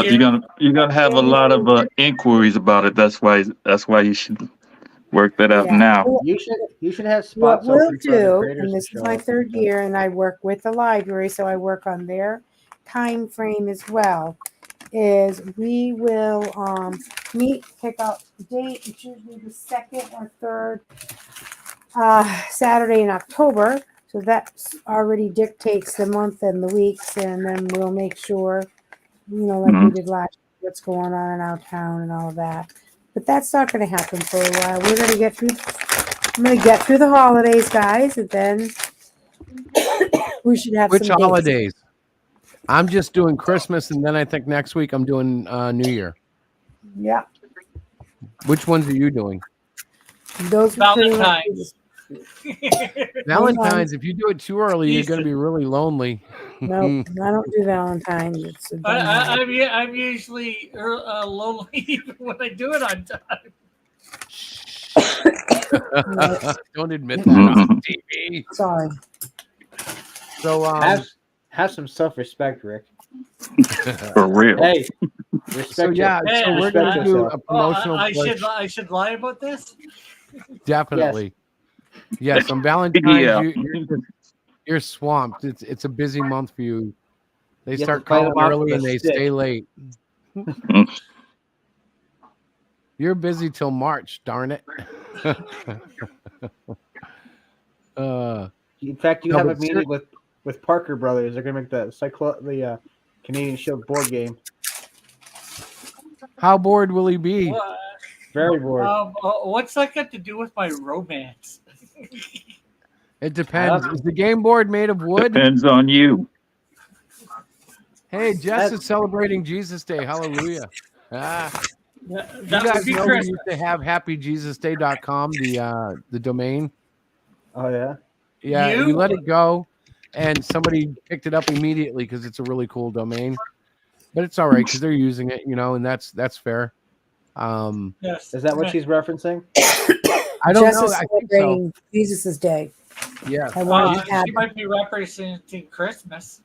you're gonna have a lot of inquiries about it. That's why you should work that out Yeah. now. You should have what spots we'll open for other do, creators and to this is show my up. third year, and I work with the library, so I work on their time frame as well, is we will meet, pick out the date. It's usually the second or third Saturday in October. So that already dictates the month and the weeks, and then we'll make sure, you know, like we did last year, what's going on in our town and all of that. But that's not going to happen for a while. We're going to get through. I'm going to get through the holidays, guys, and then we should have Which some dates. holidays? I'm just doing Christmas, and then I think next week I'm doing New Year. Yeah, Which ones are you doing? those are pretty much. Valentine's. If you do it too early, you're Easter. going to be really lonely. No, I don't do Valentine's. It's a dumb holiday. I'm usually lonely even when I do it on time. Don't admit that on TV. Sorry. So, Have some self-respect, Rick. For real. Hey, respect. so yeah, Hey, so we're respect going to do yourself. a promotional I push. should lie about this. Definitely. Yes, on Valentine's, Yeah. you're swamped. It's a busy month for you. They You have start to fight calling them off early with a and they stick. stay late. You're busy till March, darn it. In fact, you No, have a but meeting with Parker Brothers. They're gonna make the Canadian Shield board game. How bored will he be? Very bored. What's that got to do with my romance? It depends. Is the game board made of wood? Depends on you. Hey, Jess is celebrating Jesus Day. Hallelujah. You That would guys be know we Christmas. used to have happyjesusday.com, the domain. Oh yeah. Yeah, You- we let it go, and somebody picked it up immediately because it's a really cool domain. But it's all right because they're using it, you know, and that's fair. Yes. Is that what she's referencing? I don't Jess know. is I think so. celebrating Jesus' day. Yeah, I wanted to add She might be representing Christmas.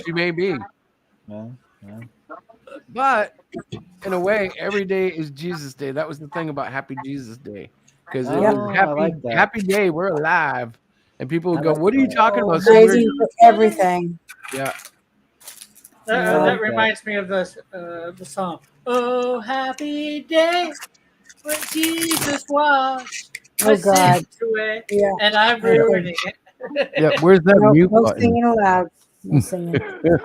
she may be. Yeah. But in a way, every day is Jesus Day. That was the thing about Happy Jesus Day, because it Oh, was I happy, like that. happy day. We're alive, and people would I go, like "What are you that. talking about?" So weird. praising for everything. Yeah, That reminds me of the song. Oh, happy day when Jesus washed my Oh God. sins away, Yeah. and I'm ruining it. yeah. Where's that No, mute no button? singing aloud. No singing.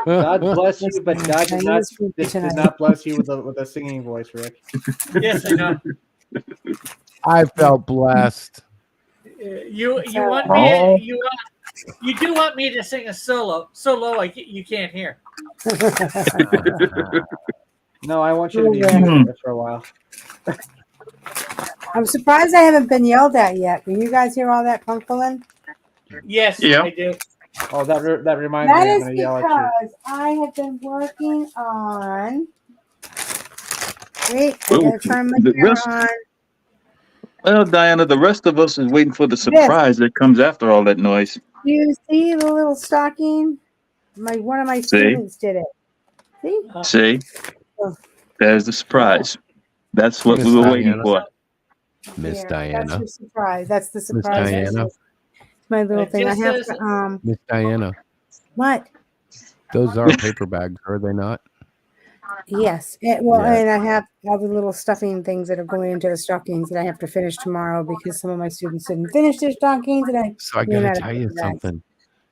God bless you, but God did not, did tonight. not bless you with a singing voice, Rick. Yes, I know. I felt blessed. You want me? You do want me to sing a solo? So low, you can't hear. No, I want you to be Oh, yeah. muted for a while. I'm surprised I haven't been yelled at yet. Can you guys hear all that punkling? Yes, Yeah. I do. Oh, that reminds That me. I'm is gonna yell at you. because I have been working on Wait, I Well, gotta turn my the camera rest, on. well, Diana, the rest of us is waiting for the surprise that comes after all that noise. Do you see the little stocking? One of my See? students did it. See? See? Oh. There's the surprise. That's what Miss we were waiting Diana. for. Miss That's Diana. your surprise. That's the surprise. Diana. It's my little It thing. I just have says- to Miss Diana. what? Those are paper bags, are they not? Yes. And I have all the little stuffing things that are going into the stockings that I have to finish tomorrow because some of my students didn't finish their stockings, and So I ran gotta out of tell you paper bags. something.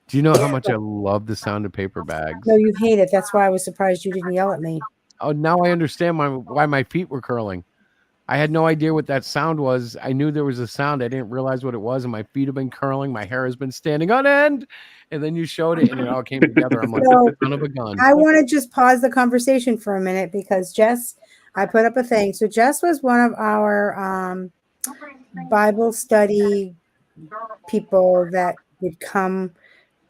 Do you know how much I love the sound of paper bags? No, you hate it. That's why I was surprised you didn't yell at me. Oh, now I understand why my feet were curling. I had no idea what that sound was. I knew there was a sound. I didn't realize what it was, and my feet have been curling. My hair has been standing on end. And then you showed it, and it all came together. I'm like, So, son of a gun. I want to just pause the conversation for a minute because Jess, I put up a thing. So Jess was one of our Bible study people that would come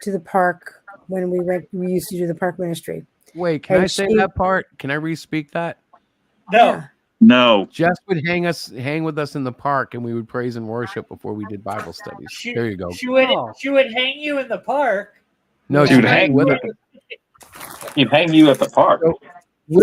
to the park when we used to do the park ministry. Wait, can And I say she- that part? Can I re-speak that? No. Yeah. No. Jess would hang with us in the park, and we would praise and worship before we did Bible studies. There you go. She would Oh. she would hang you in the park. No, She she'd would hang hang with you us. He'd hang you at the park. We'd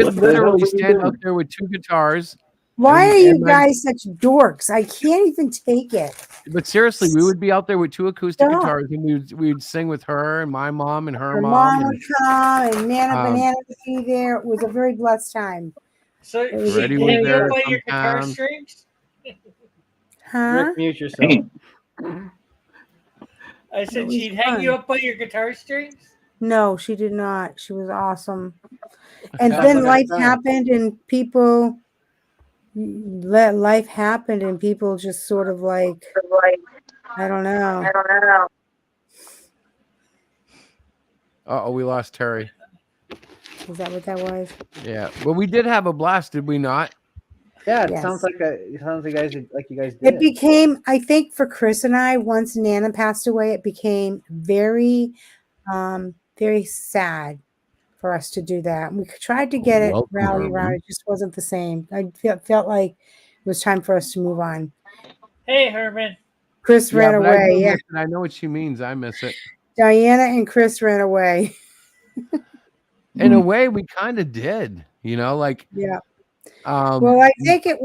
What the hell literally were you stand doing? out there with two guitars. Why And- are you and my- guys such dorks? I can't even take it. But seriously, we would be out there with two acoustic Stop. guitars, and we'd sing with her and my mom and her Her mom. mom and would come and Nana um, Banana would be there. It was a very blessed time. So It was she'd Freddie was hang you there up on your guitar sometimes. strings. Huh? Rick, mute yourself. Hey, I It said was she'd hang fun. you up on your guitar strings. No, she did not. She was awesome. And Sounds then like a life fun. happened and people let life happened and people just sort of like I don't know. Oh, we lost Terry. Is that what that was? Yeah, but we did have a blast, did we not? Yeah, it Yes. sounds like you guys It did. became, I think for Chris and I, once Nana passed away, it became very very sad for us to do that. We tried to get it Welcome, rally around. Herman. It just wasn't the same. I felt like it was time for us to move on. Hey Herman. Chris ran but I away. do Yeah. miss it. I know what she means. I miss it. Diana and Chris ran away. In a way, we kind of did. You know, like Yeah. um, Well, I think it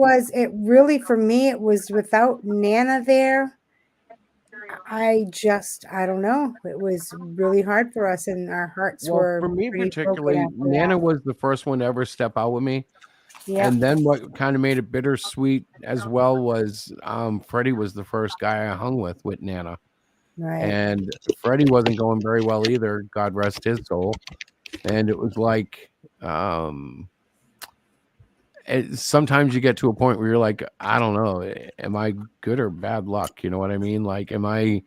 really, for me, it was without Nana there. I don't know. It was really hard for us, and our hearts well, were for me pretty broken particularly, after that. Nana was the first one to ever step out with me. Yeah. And then what kind of made it bittersweet as well was Freddie was the first guy I hung with Nana. Right. And Freddie wasn't going very well either. God rest his soul. And it was like, sometimes you get to a point where you're like, I don't know, am I good or bad luck? You know what I mean? Like, am I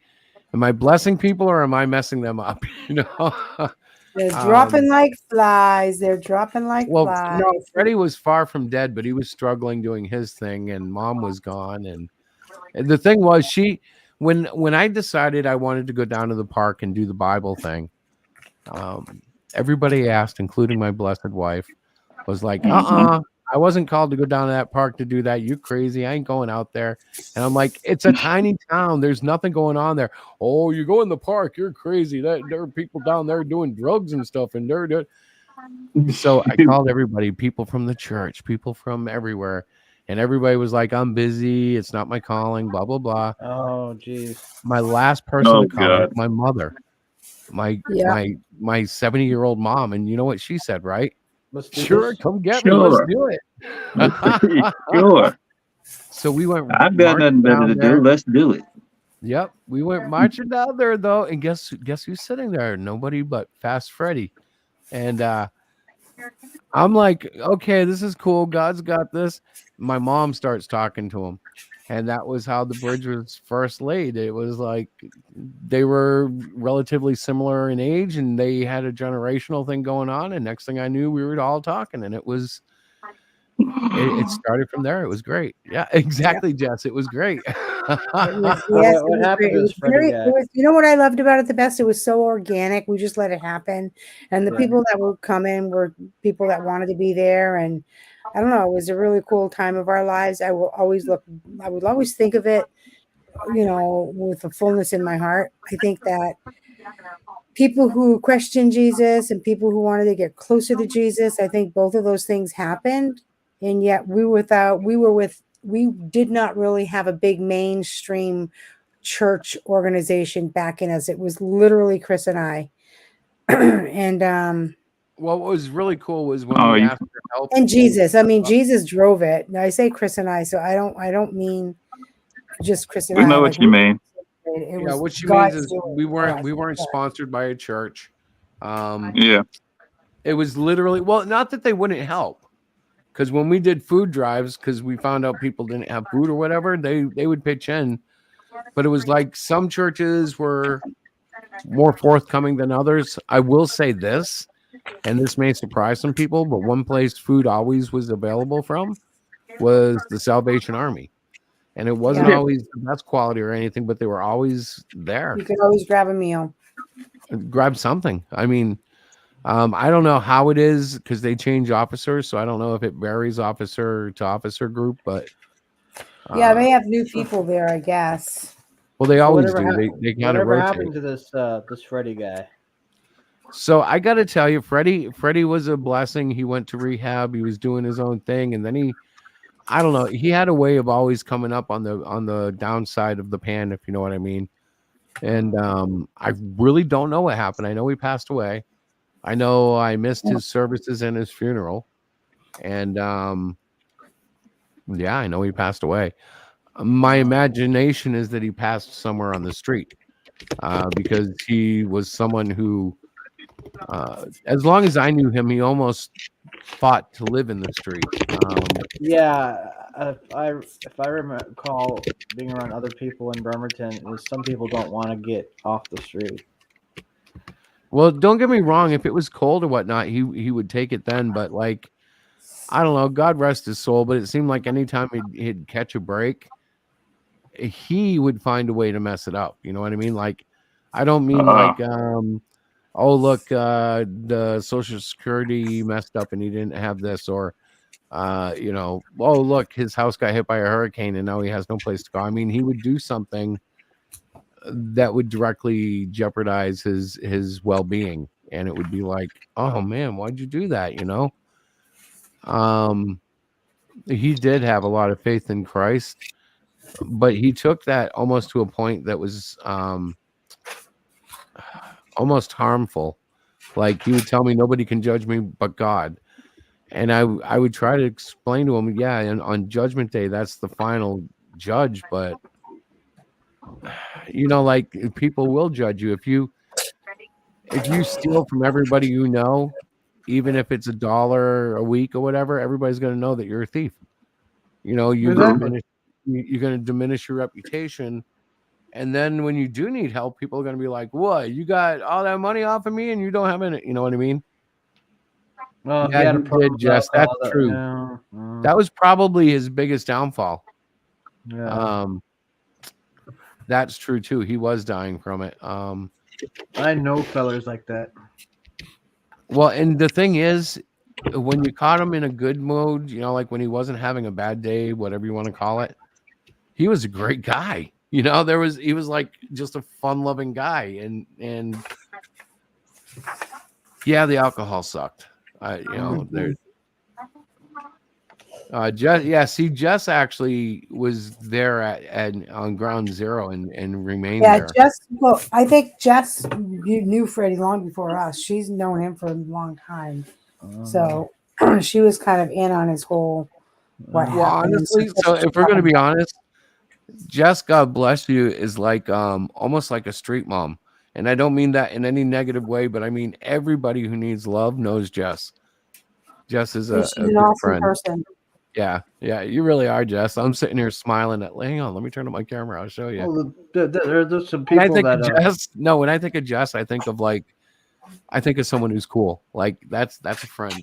blessing people or am I messing them up? You know? They're dropping like flies. They're dropping like Well, flies. no, Freddie was far from dead, but he was struggling doing his thing, and Mom was gone. And the thing was, when I decided I wanted to go down to the park and do the Bible thing, everybody asked, including my blessed wife, was like, I wasn't called to go down to that park to do that. You crazy? I ain't going out there. And I'm like, it's a tiny town. There's nothing going on there. Oh, you go in the park. You're crazy. There are people down there doing drugs and stuff. And so I called everybody, people from the church, people from everywhere. And everybody was like, I'm busy. It's not my calling, blah, blah, blah. Oh, geez. My last person Oh, to call was God. my mother, my 70-year-old mom. And you know what she said, right? Let's do Sure, this. come get me. Let's Sure. do it. Sure. So we went. I've got nothing marching better down to there. do. Let's do it. Yep, we went marching down there though, and guess who's sitting there? Nobody but Fast Freddy. And I'm like, okay, this is cool. God's got this. My mom starts talking to him, and that was how the bridge was first laid. It was like they were relatively similar in age, and they had a generational thing going on. And next thing I knew, we were all talking, and it was It started from there. It was great. Yeah, exactly, Jess. It was great. What happened to this Freddy guy? You know what I loved about it the best? It was so organic. We just let it happen. And the people that would come in were people that wanted to be there. And I don't know, it was a really cool time of our lives. I would always think of it, with a fullness in my heart. I think that people who questioned Jesus and people who wanted to get closer to Jesus, I think both of those things happened. And yet we did not really have a big mainstream church organization back in us. It was literally Chris and I. And what was really cool was when we asked for help. And Jesus. I mean, Jesus drove it. Now, I say Chris and I, so I don't mean just Chris and I. We know what you mean. Yeah, what she means is we weren't sponsored by a church. Yeah. It was literally, well, not that they wouldn't help. Because when we did food drives, because we found out people didn't have food or whatever, they would pitch in. But it was like some churches were more forthcoming than others. I will say this, and this may surprise some people, but one place food always was available from was the Salvation Army. And it wasn't always the best quality or anything, but they were always there. You could always grab a meal. Grab something. I mean, I don't know how it is because they change officers, so I don't know if it varies officer to officer group, but yeah, they have new people there, I guess. Well, they always do. They kind of rotate. Happened to this Freddy guy? So I got to tell you, Freddie was a blessing. He went to rehab. He was doing his own thing, and then I don't know. He had a way of always coming up on the downside of the pan, if you know what I mean. And I really don't know what happened. I know he passed away. I know I missed his services and his funeral. And yeah, I know he passed away. My imagination is that he passed somewhere on the street because he was someone who, as long as I knew him, he almost fought to live in the street. If I recall being around other people in Bremerton, it was some people don't want to get off the street. Well, don't get me wrong. If it was cold or whatnot, he would take it then. But like, I don't know. God rest his soul. But it seemed like anytime he'd catch a break, he would find a way to mess it up. You know what I mean? Like, I don't mean like, oh look, the Social Security messed up and he didn't have this, or oh look, his house got hit by a hurricane and now he has no place to go. I mean, he would do something that would directly jeopardize his well-being, and it would be like, oh man, why'd you do that? He did have a lot of faith in Christ, but he took that almost to a point that was almost harmful. Like, he would tell me nobody can judge me but God, and I would try to explain to him, and on Judgment Day that's the final judge, but like, people will judge you if you steal from everybody, even if it's $1 a week or whatever. Everybody's going to know that you're a thief. You're going to diminish your reputation, and then when you do need help, people are going to be like, "What? You got all that money off of me, and you don't have any?" You know what I mean? Well, yeah, you did, Jess. That's true. That was probably his biggest downfall. Yeah. That's true too. He was dying from it. I know fellers like that. Well, and the thing is, when you caught him in a good mood, like when he wasn't having a bad day, whatever you want to call it, he was a great guy. He was like just a fun-loving guy, and yeah, the alcohol sucked. Jess actually was there on ground zero and remained there. I think Jess knew Freddie long before us. She's known him for a long time. So she was kind of in on his whole honestly, so if we're going to be honest, Jess, God bless you, is like almost like a street mom. And I don't mean that in any negative way, but I mean everybody who needs love knows Jess. Jess is a good awesome friend. Person. Yeah, you really are, Jess. I'm sitting here smiling hang on, let me turn on my camera. I'll show you. Well, there's some people when I think of Jess, I think of someone who's cool. Like that's a friend,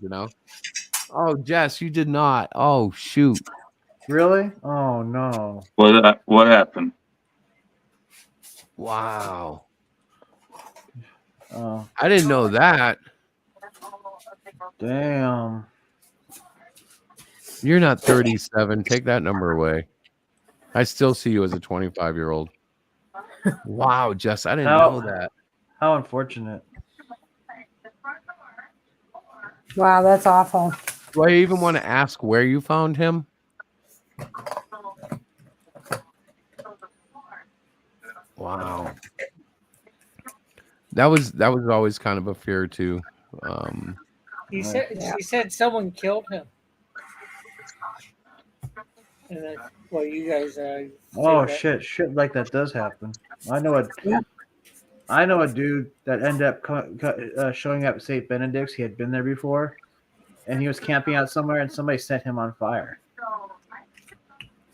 Oh, Jess, you did not. Oh, shoot. Really? Oh no. What happened? Wow. Oh I didn't know that. damn. You're not 37. Take that number away. I still see you as a 25-year-old. Wow, Jess, I didn't know that. How unfortunate. Wow, that's awful. Do I even want to ask where you found him? Wow. That was always kind of a fear too. He said someone killed him. And then, well, you guys. Oh that. shit like that does happen. I know a dude that ended up showing up at St. Benedict's. He had been there before, and he was camping out somewhere, and somebody set him on fire.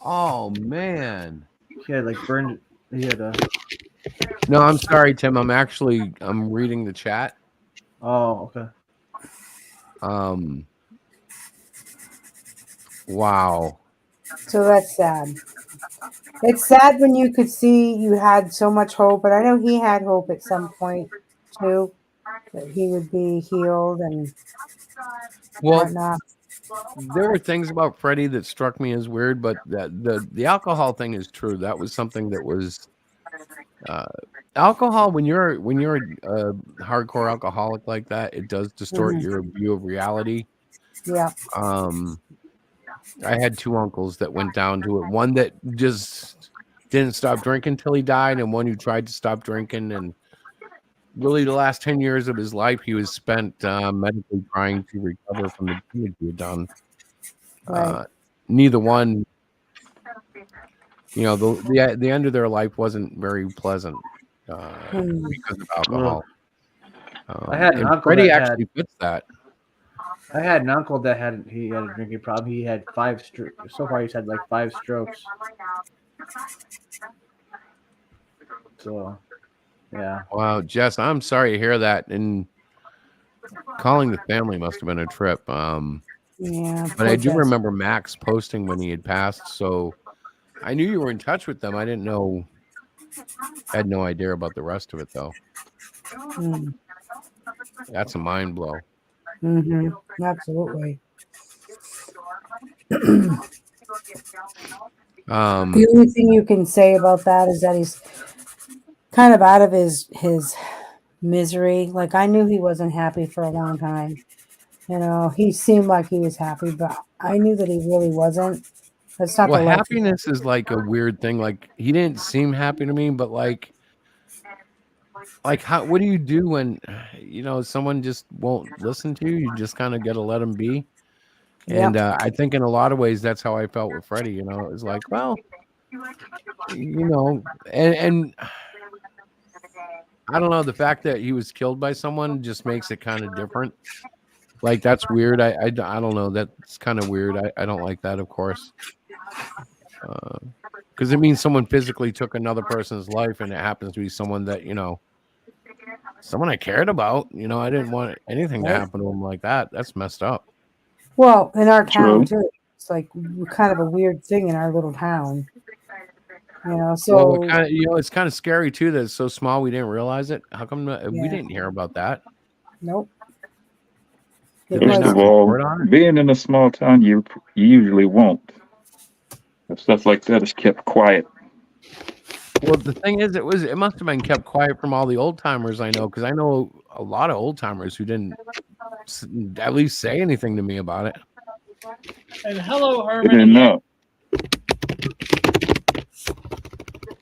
Oh man. He had like burned. He had a. No, I'm sorry, Tim. I'm reading the chat. Oh, okay. Wow. So that's sad. It's sad when you could see you had so much hope, but I know he had hope at some point too, that he would be healed and whatnot. There were things about Freddie that struck me as weird, but the alcohol thing is true. That was something that was alcohol. When you're a hardcore alcoholic like that, it does distort your view of reality. Yeah. I had two uncles that went down to it. One that just didn't stop drinking till he died, and one who tried to stop drinking. And really, the last 10 years of his life, he was spent medically trying to recover from the damage he had done. Right. Neither one, the end of their life wasn't very pleasant because of alcohol. I had an uncle Freddie that actually fits that. I had an uncle that had a drinking problem. He had 5 strokes. So far, he's had like 5 strokes. So, yeah. Wow, Jess, I'm sorry to hear that. And calling the family must have been a trip. Yeah. But I do remember Max posting when he had passed. So I knew you were in touch with them. I didn't know. I had no idea about the rest of it, though. That's a mind blow. Absolutely. The only thing you can say about that is that he's kind of out of his misery. Like, I knew he wasn't happy for a long time. He seemed like he was happy, but I knew that he really wasn't. That's not well, happiness is like a weird thing. Like, he didn't seem happy to me, but like how? What do you do when someone just won't listen to you? You just kind of got to let them be. And I think in a lot of ways that's how I felt with Freddie. It was like, well, and I don't know. The fact that he was killed by someone just makes it kind of different. Like, that's weird. I don't know. That's kind of weird. I don't like that, of course. Because it means someone physically took another person's life, and it happens to be someone that, someone I cared about. I didn't want anything to happen to him like that. That's messed up. Well, in our town, too. It's like kind of a weird thing in our little town. So it's kind of scary too that it's so small we didn't realize it. How come we didn't hear about that? Nope. First of all, being in a small town, you usually won't. If stuff like that is kept quiet. Well, the thing is, it must have been kept quiet from all the old timers I know, because I know a lot of old timers who didn't at least say anything to me about it. And hello, I Herman. didn't know.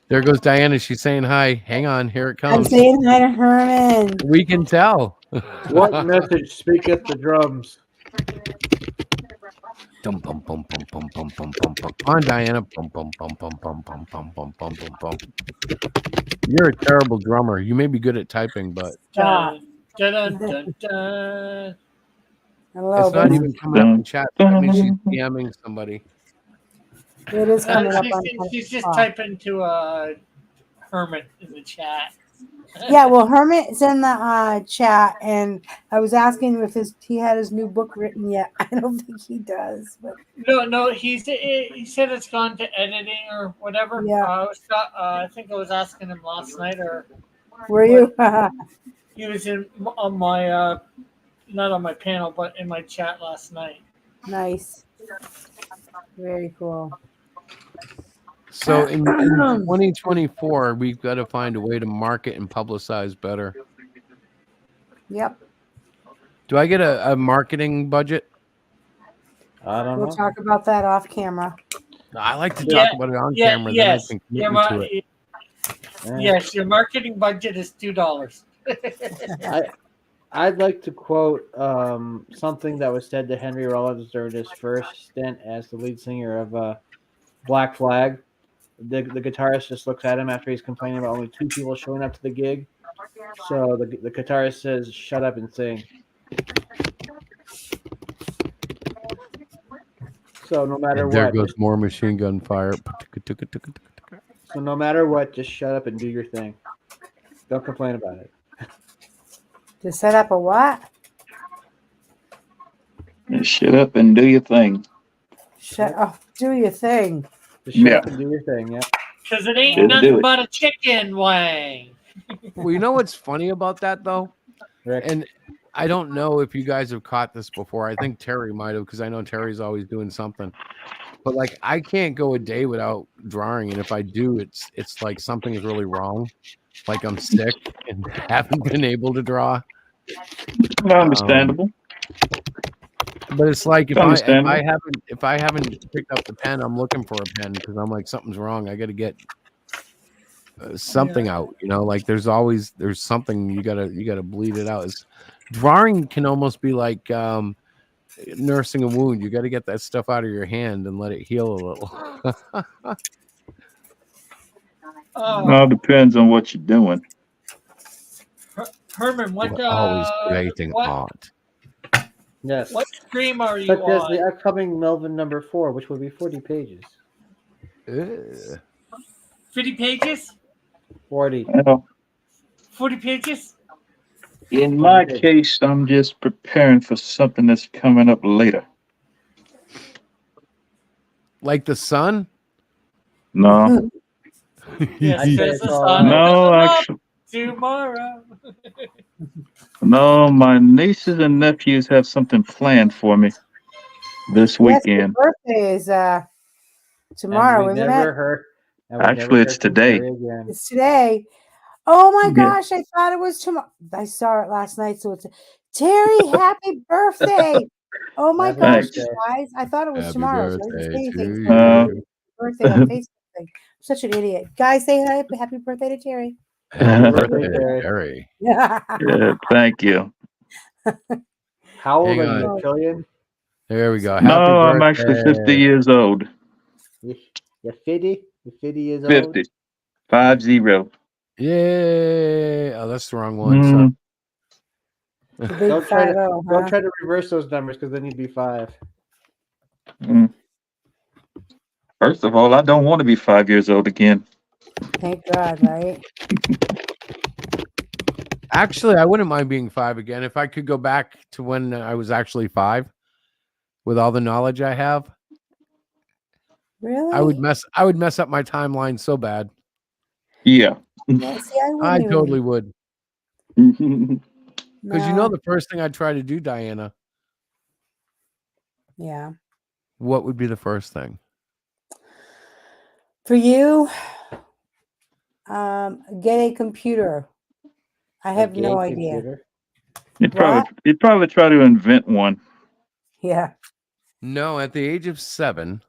There goes Diana. She's saying hi. Hang on, here it comes. I'm saying hi to Herman. We can tell. What message speaketh the drums? Dum bum bum bum bum bum bum bum bum. Come on, Diana. Bum bum bum bum bum bum bum bum bum bum bum. You're a terrible drummer. You may be good at typing, but Dun, dun, dun, dun, dun. Hello, it's not even coming up in chat. That means she's DMing somebody. It is coming up on. She's just typing to Herman in the chat. Yeah, well, Hermit's in the chat, and I was asking him if he had his new book written yet. I don't think he does, but No, he said it's gone to editing or whatever. yeah. I think I was asking him last night, or Were you? he was on my not on my panel, but in my chat last night. Nice. Very cool. So in 2024, we've got to find a way to market and publicize better. Yep. Do I get a marketing budget? I don't We'll know. talk about that off camera. I like to talk about it on camera. Yes. Then I can commit to it. Yes, your marketing budget is $2. I'd like to quote something that was said to Henry Rollins during his first stint as the lead singer of Black Flag. The guitarist just looks at him after he's complaining about only 2 people showing up to the gig. So the guitarist says, "Shut up and sing." So no matter And there what, goes more machine gun fire. so no matter what, just shut up and do your thing. Don't complain about it. To set up a what? And shut up and do your thing. Shut up. Do your thing. Just shut up and do your thing. Yeah. Because it ain't Just do nothing it. but a chicken wing. Well, you know what's funny about that though, Rick. and I don't know if you guys have caught this before. I think Terry might have, because I know Terry's always doing something. But like, I can't go a day without drawing, and if I do, it's like something is really wrong. Like I'm sick and haven't been able to draw. Understandable. But it's like if Understandable. I haven't picked up the pen, I'm looking for a pen because I'm like something's wrong. I got to get something out. You know, like there's something you gotta bleed it out. Drawing can almost be like nursing a wound. You got to get that stuff out of your hand and let it heal a little. It all depends on what you're doing. Herman, what We're always creating art. Yes. What stream are you Such as on? the upcoming Melvin #4, which will be 40 pages. Ugh. 50 pages? 40. Well, 40 pages? in my case, I'm just preparing for something that's coming up later. Like the sun? No, Yes, I say because it's the all sun right. no, will come up actually, tomorrow. no. My nieces and nephews have something planned for me this Yes, your weekend. birthday is tomorrow, isn't it? Actually, it's today. It's today. Oh my Yeah. gosh, I thought it was tomorrow. I saw it last night, so it's Terry, happy birthday. Oh my Happy gosh, birthday. you guys. I thought it was Happy tomorrow. So I birthday didn't say to anything. you. Birthday on Facebook thing. I'm such an idiot. Guys, say happy birthday to Terry. Happy birthday, birthday, Terry. Terry. Yeah. Yeah, thank you. How old Hang are you, on. Killian? There we go. No, Happy I'm actually 50 birthday. years old. You're 50? You're 50 years old? 50. 50. Yay. Oh, that's the wrong one. Mm, The big Don't try to 50, Don't huh? try to reverse those numbers because then you'd be 5. mm. First of all, I don't want to be 5 years old again. Thank God, right? Actually, I wouldn't mind being 5 again if I could go back to when I was actually 5 with all the knowledge I have. Really? I would mess up my timeline so bad. Yeah. Yeah, see, I I wouldn't even- totally would. Because you know No. the first thing I'd try to do, Diana, Yeah. what would be the first thing? For you, get a computer. I have no idea. You'd probably try to invent one. Yeah. No, at the age of 7,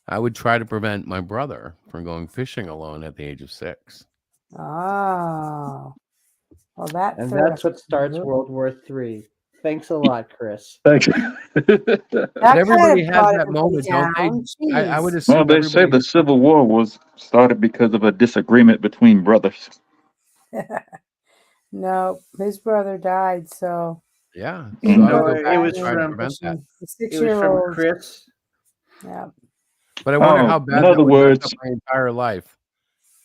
I would try to prevent my brother from going fishing alone at the age of 6. Oh. Well, that. And threw that's us- what starts World War III. Thanks a lot, Chris. Thank you. That everybody kind of has brought that everybody moment, don't they? down. I would Jeez. assume Well, they say everybody- the Civil War was started because of a disagreement between brothers. No, his brother died, so Yeah. No, I would go it back was and try to from- prevent that. the It was 6-year-old. from Chris. Yeah. But I wonder Oh, how bad in that other would mess words- up my entire life.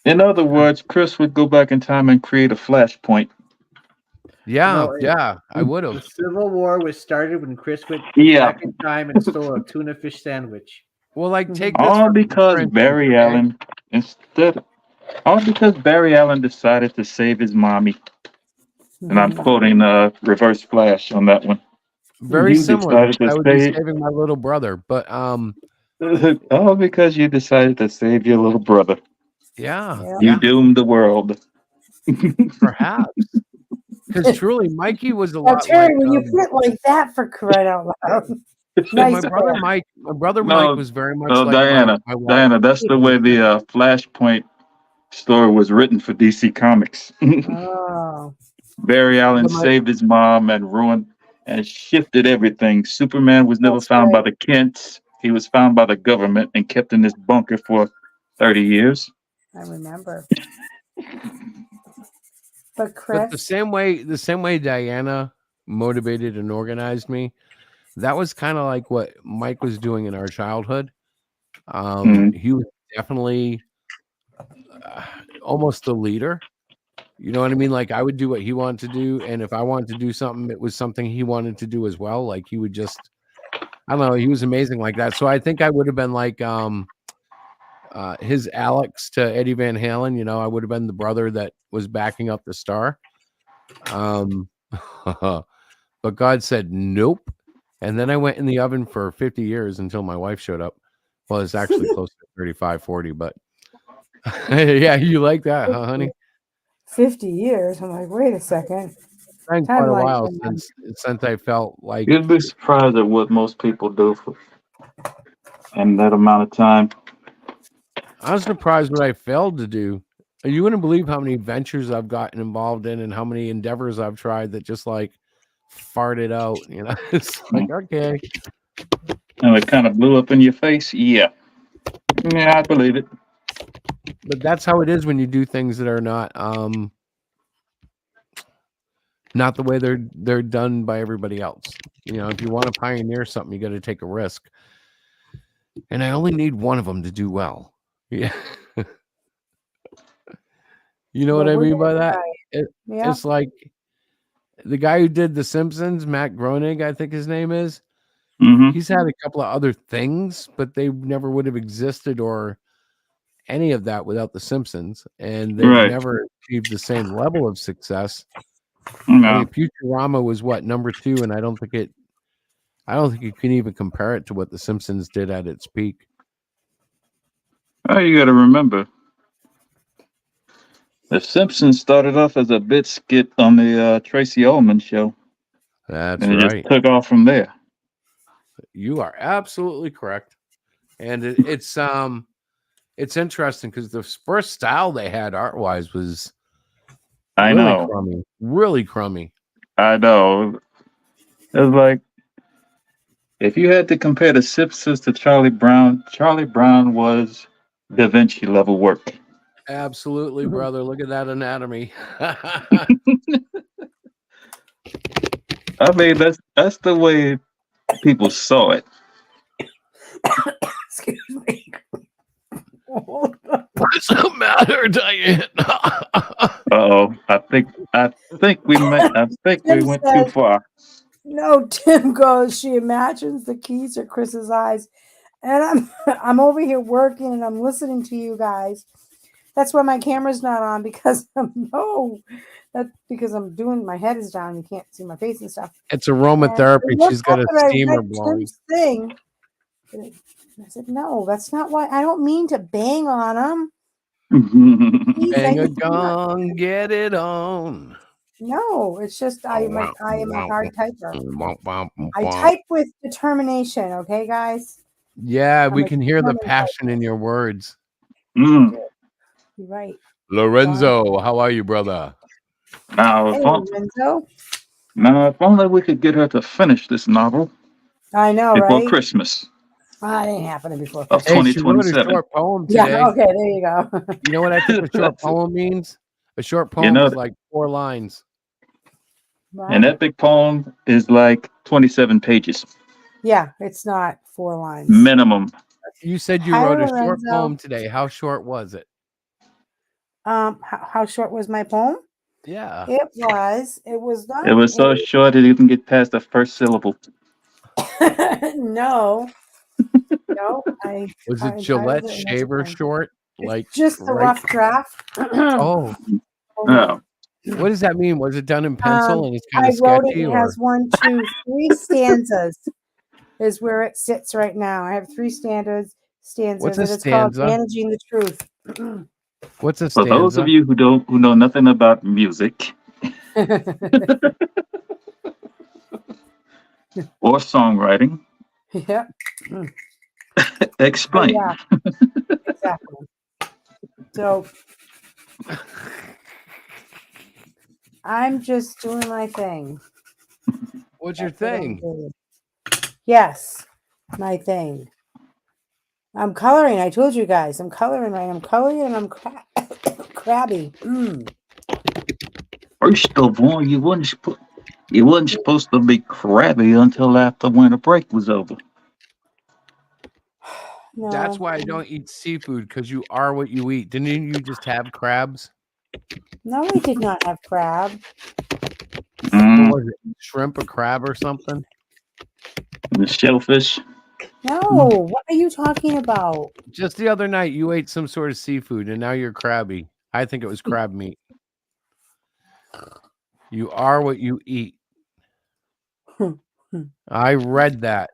In other words, Chris would go back in time and create a flashpoint. Yeah, No, yeah, I would The have. Civil War was started when Chris went Yeah. back in time and stole a tuna fish sandwich. Well, like take this All for because instance, Barry okay? Allen all because Barry Allen decided to save his mommy. And I'm quoting Reverse Flash on that one. Very You similar. decided I to would be save saving my little brother, but all because you decided to save your little brother. yeah, Yeah. You doomed the world. perhaps. Because truly, Mikey was a Now, lot Terry, like when you put it like that, for crying out loud. my Nice. brother Mike. My brother No, Mike was very much no, like Diana. my wife. Diana, that's the way the Flashpoint story was written for DC Comics. Oh. Barry Allen But my- saved his mom and ruined and shifted everything. Superman was never That's found by right. the Kents. He was found by the government and kept in this bunker for 30 years. I remember. But But Chris, the same way Diana motivated and organized me, that was kind of like what Mike was doing in our childhood. He was definitely almost the leader. You know what I mean? Like I would do what he wanted to do, and if I wanted to do something, it was something he wanted to do as well. Like he would just, I don't know, he was amazing like that. So I think I would have been like his Alex to Eddie Van Halen. You know, I would have been the brother that was backing up the star. But God said nope, and then I went in the oven for 50 years until my wife showed up. Well, it's actually close to 35, 40, but yeah, you like that, huh, honey? 50 years. I'm like, wait a second. It's been quite a while since I felt like You'd be surprised at what most people do in that amount of time. I was surprised what I failed to do. You wouldn't believe how many ventures I've gotten involved in and how many endeavors I've tried that just like farted out. You know, it's like okay. And it kind of blew up in your face. Yeah, I believe it. But that's how it is when you do things that are not the way they're done by everybody else. You know, if you want to pioneer something, you got to take a risk. And I only need one of them to do well. Yeah. You know what I mean by that? It's like the guy who did The Simpsons, Matt Groening, I think his name is. Mm-hmm. He's had a couple of other things, but they never would have existed or any of that without The Simpsons, and they've never achieved the same level of success. No. I mean, Futurama was what, number 2, and I don't think you can even compare it to what The Simpsons did at its peak. Oh, you got to remember, The Simpsons started off as a bit skit on the Tracy Ullman show. That's and it right. just took off from there. You are absolutely correct, and it's interesting because the first style they had art-wise was really crummy. I know. It was like, if you had to compare The Simpsons to Charlie Brown was Da Vinci level work. Absolutely, brother. Look at that anatomy. I mean, that's the way people saw it. Excuse me. What's the matter, Diane? Uh-oh. I think we went too far. No, Tim goes, she imagines the keys are Chris's eyes. And I'm over here working and I'm listening to you guys. That's why my camera's not on, because that's because I'm doing, my head is down. You can't see my face and stuff. It's aromatherapy. She's got a steamer blowing. Thing. I said, no, that's not why. I don't mean to bang on them. Bang a gong, get it on. No, it's just I am a hard typer. I type with determination. Okay, guys. Yeah, we can hear the passion in your words. You're right. Lorenzo, how are you, brother? Lorenzo. Now, if only we could get her to finish this novel. I know, before right? Christmas. That ain't happening before Christmas. Of 2027. She wrote a short poem today. Yeah, okay, there you go. You know what I think a short poem means? A short poem is like 4 lines. Right. An epic poem is like 27 pages. Yeah, it's not 4 lines. Minimum. You said you wrote a short poem today. How short was it? How short was my poem? Yeah. It was not. It was so short it didn't get past the first syllable. No. No, I Was I it entitled Gillette it shaver Mexican. short? It's Like just a right? rough draft. Oh, Hold on. Oh, what does that mean? Was it done in pencil and it's kind I of wrote it. sketchy, It or has 1, 2, 3 stanzas. Is where it sits right now. I have 3 stanzas. what's And a it's called stanza? "Managing the Truth." What's a for those of stanza? you who know nothing about music or songwriting, Yep. explain. Yeah. Exactly. So I'm just doing my thing. What's your That's what I'm thing? doing. Yes, my thing. I'm coloring. I told you guys. I'm coloring right. I'm coloring and I'm crabby. First of all, you wasn't supposed to be crabby until after winter break was over. No. That's why I don't eat seafood, because you are what you eat. Didn't you just have crabs? No, we did not have crab. Mm, What was it? Shrimp or crab or something? the shellfish. No, what are you talking about? Just the other night, you ate some sort of seafood, and now you're crabby. I think it was crab meat. You are what you eat. I read that.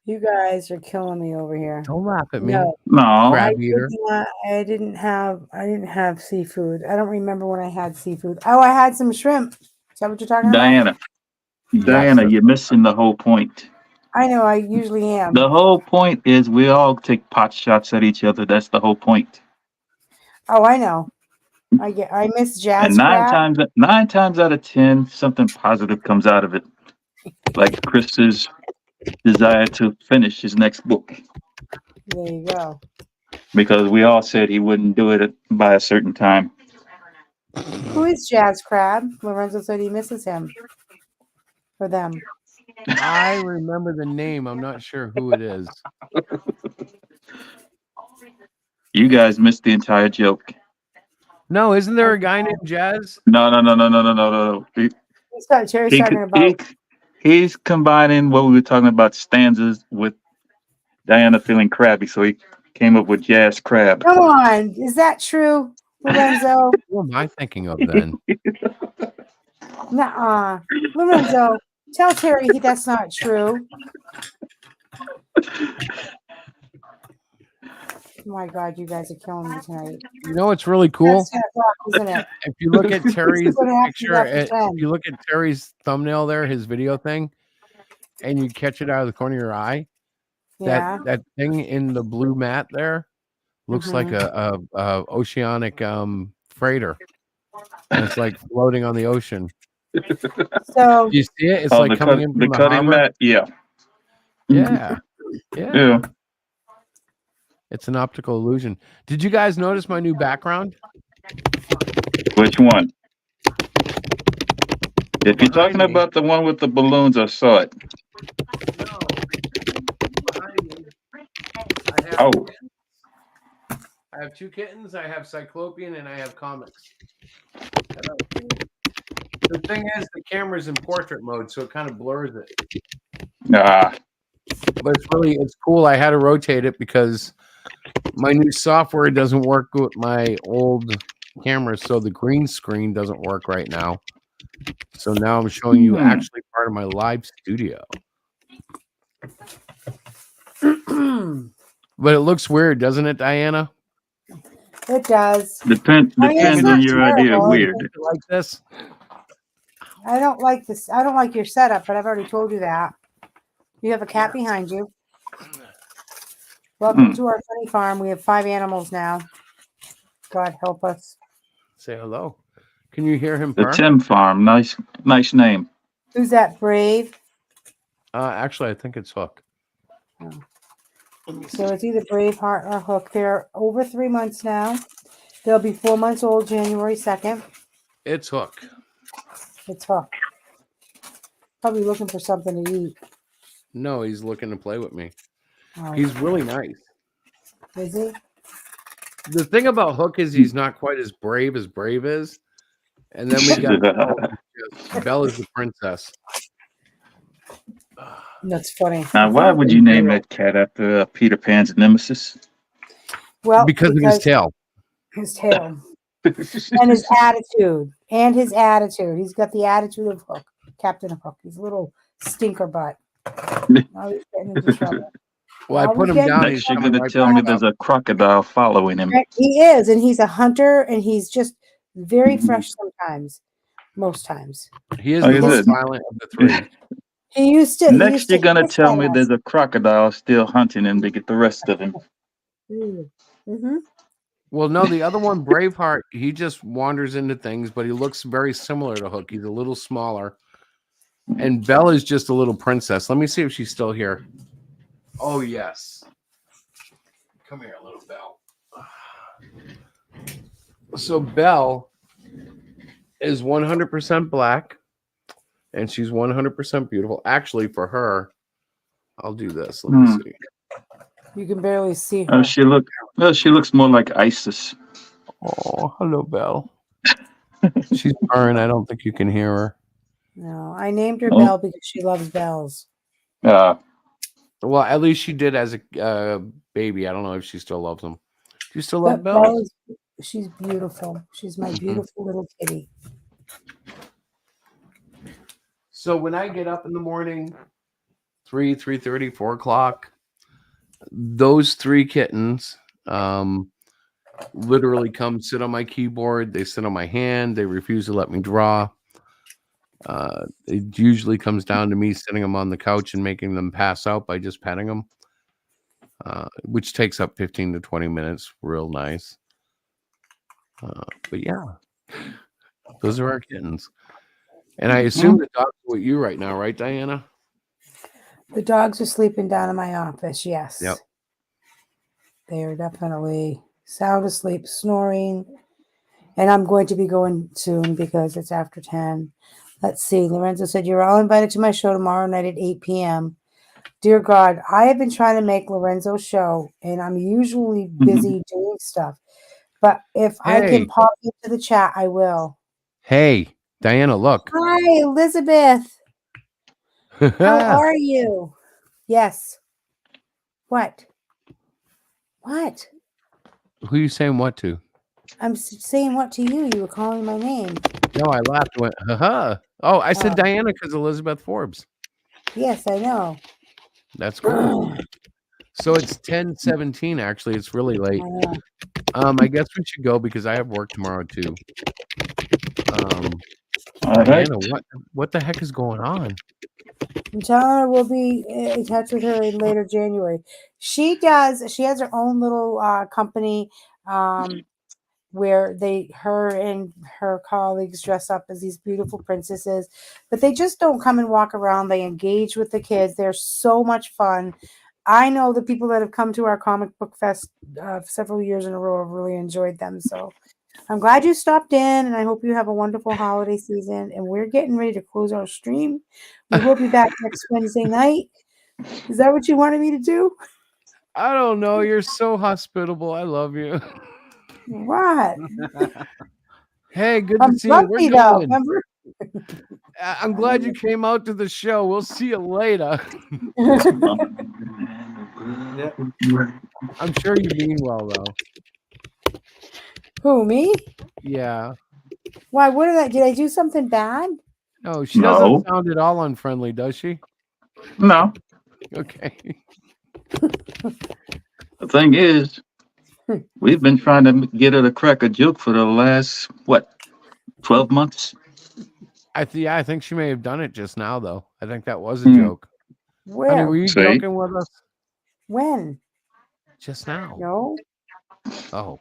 You guys are killing me over here. Don't laugh at me. No, No, Crab eater. I didn't have seafood. I don't remember when I had seafood. Oh, I had some shrimp. Is that what you're talking about? Diana, you're missing the whole point. I know. I usually am. The whole point is we all take pot shots at each other. That's the whole point. Oh, I know. I miss jazz And crab. 9 times out of 10, something positive comes out of it. Like Chris's desire to finish his next book. There you go. Because we all said he wouldn't do it by a certain time. Who is Jazz Crab? Lorenzo said he misses him. For them. I remember the name. I'm not sure who it is. You guys missed the entire joke. No, isn't there a guy named Jazz? No. Terry's talking about. He's combining what we were talking about stanzas with Diana feeling crabby, so he came up with Jazz Crab. Come on, is that true, Lorenzo? Who am I thinking of then? Nuh-uh. Lorenzo, tell Terry that's not true. Oh my God, you guys are killing me tonight. You know what's really cool? That's 10 o'clock, isn't it? If you look at Terry's gonna have to picture, be after if 10. you look at Terry's thumbnail there, his video thing, and you catch it out of the corner of your eye, Yeah. that thing in the blue mat there looks like a oceanic freighter. And it's like floating on the ocean. So You see it? It's like coming in from the cutting harbor. mat. Yeah. Yeah. Yeah. It's an optical illusion. Did you guys notice my new background? Which one? If you're talking Behind me. about the one with the balloons, I saw it. Oh. I have 2 kittens. I have Cyclopean and I have comics. The thing is, the camera's in portrait mode, so it kind of blurs it. Ah. But it's cool. I had to rotate it because my new software doesn't work with my old camera, so the green screen doesn't work right now. So now I'm showing you actually part of my live studio. But it looks weird, doesn't it, Diana? it does. Depends it's on not your idea of terrible. weird. Like this? I don't like this. I don't like your setup, but I've already told you that. You have a cat behind you. Welcome to our funny farm. We have 5 animals now. God help us. Say hello. Can you hear him The purr? Tim Farm. Nice name. Who's that, Brave? Actually, I think it's Hook. So it's either Braveheart or Hook. They're over 3 months now. They'll be 4 months old January 2nd. It's Hook. It's Hook. Probably looking for something to eat. No, he's looking to play with me. Oh, He's really nice. is he? The thing about Hook is he's not quite as brave is. And then we got Belle is the princess. That's funny. Now, why would you name that cat after Peter Pan's nemesis? Well, Because of his tail. His tail. And his attitude. He's got the attitude of Hook, Captain Hook. He's a little stinker butt. Always getting into trouble. Well, I put him down. Next, you're going to tell me there's a crocodile following him. He is, and he's a hunter, and he's just very fresh sometimes. Most times. He is the most violent of the three. He used to. Next, you're going to tell me there's a crocodile still hunting him to get the rest of him. Mm-hmm. Well, no, the other one, Braveheart, he just wanders into things, but he looks very similar to Hook. He's a little smaller. And Belle is just a little princess. Let me see if she's still here. Oh, yes. Come here, little Belle. So Belle is 100% black, and she's 100% beautiful. Actually, for her, I'll do this. Let me see. You can barely see her. Oh, she looks more like Isis. Oh, hello, Belle. She's purring. I don't think you can hear her. No, I named her Belle because she loves bells. Well, at least she did as a baby. I don't know if she still loves them. Do you still love Belle? She's beautiful. She's my beautiful little kitty. So when I get up in the morning, 3:30, 4 o'clock, those three kittens literally come sit on my keyboard. They sit on my hand. They refuse to let me draw. It usually comes down to me sitting them on the couch and making them pass out by just petting them, which takes up 15 to 20 minutes. Real nice. But yeah, those are our kittens. And I assume the dogs are with you right now, right, Diana? The dogs are sleeping down in my office, yes. Yep. They are definitely sound asleep, snoring. And I'm going to be going soon because it's after 10. Let's see. Lorenzo said, you're all invited to my show tomorrow night at 8 p.m. Dear God, I have been trying to make Lorenzo's show, and I'm usually busy doing stuff. But if I can pop into the chat, I will. Hey, Diana, look. Hi, Elizabeth. How are you? Yes. What? What? Who are you saying what to? I'm saying what to you? You were calling my name. No, I laughed and went, ha. Oh, I said Diana because Elizabeth Forbes. Yes, I know. That's cool. So it's 10:17, actually. It's really late. I guess we should go because I have work tomorrow too. Diana, what the heck is going on? I'm telling her we'll be in touch with her in later January. She has her own little company where her and her colleagues dress up as these beautiful princesses, but they just don't come and walk around. They engage with the kids. They're so much fun. I know the people that have come to our comic book fest several years in a row have really enjoyed them. So I'm glad you stopped in, and I hope you have a wonderful holiday season. And we're getting ready to close our stream. We will be back next Wednesday night. Is that what you wanted me to do? I don't know. You're so hospitable. I love you. What? Hey, good to see you. We're though, remember? I'm glad you came out to the show. We'll see you later. I'm sure you mean well, though. Who, me? Yeah. Why? Did I do something bad? No, she doesn't sound at all unfriendly, does she? No. Okay. The thing is, we've been trying to get her to crack a joke for the last, 12 months? I think she may have done it just now, though. I think that was a joke. Where? Honey, were you joking with us? When? Just now. No. Oh.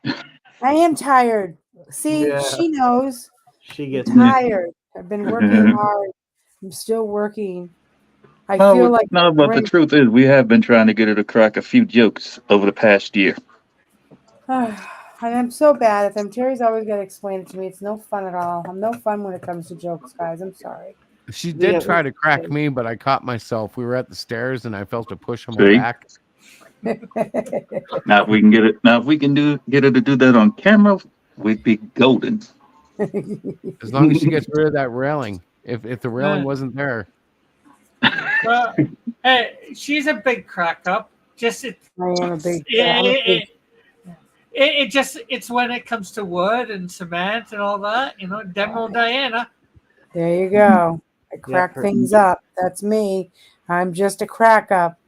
I am tired. See, she knows. She gets tired. I've been working hard. I'm still working. I feel like but the truth is, we have been trying to get her to crack a few jokes over the past year. I'm so bad at them. Terry's always got to explain it to me. It's no fun at all. I'm no fun when it comes to jokes, guys. I'm sorry. She did try to crack me, but I caught myself. We were at the stairs, and I felt a push on my back. Now if we can get it, now if we can get her to do that on camera, we'd be golden. As long as she gets rid of that railing. If the railing wasn't there. Hey, she's a big crack up. Just I am a big. I'm a big it's when it comes to wood and cement and all that, Demo Diana. there you go. I crack Yeah, things up. That's me. I'm just a crack up.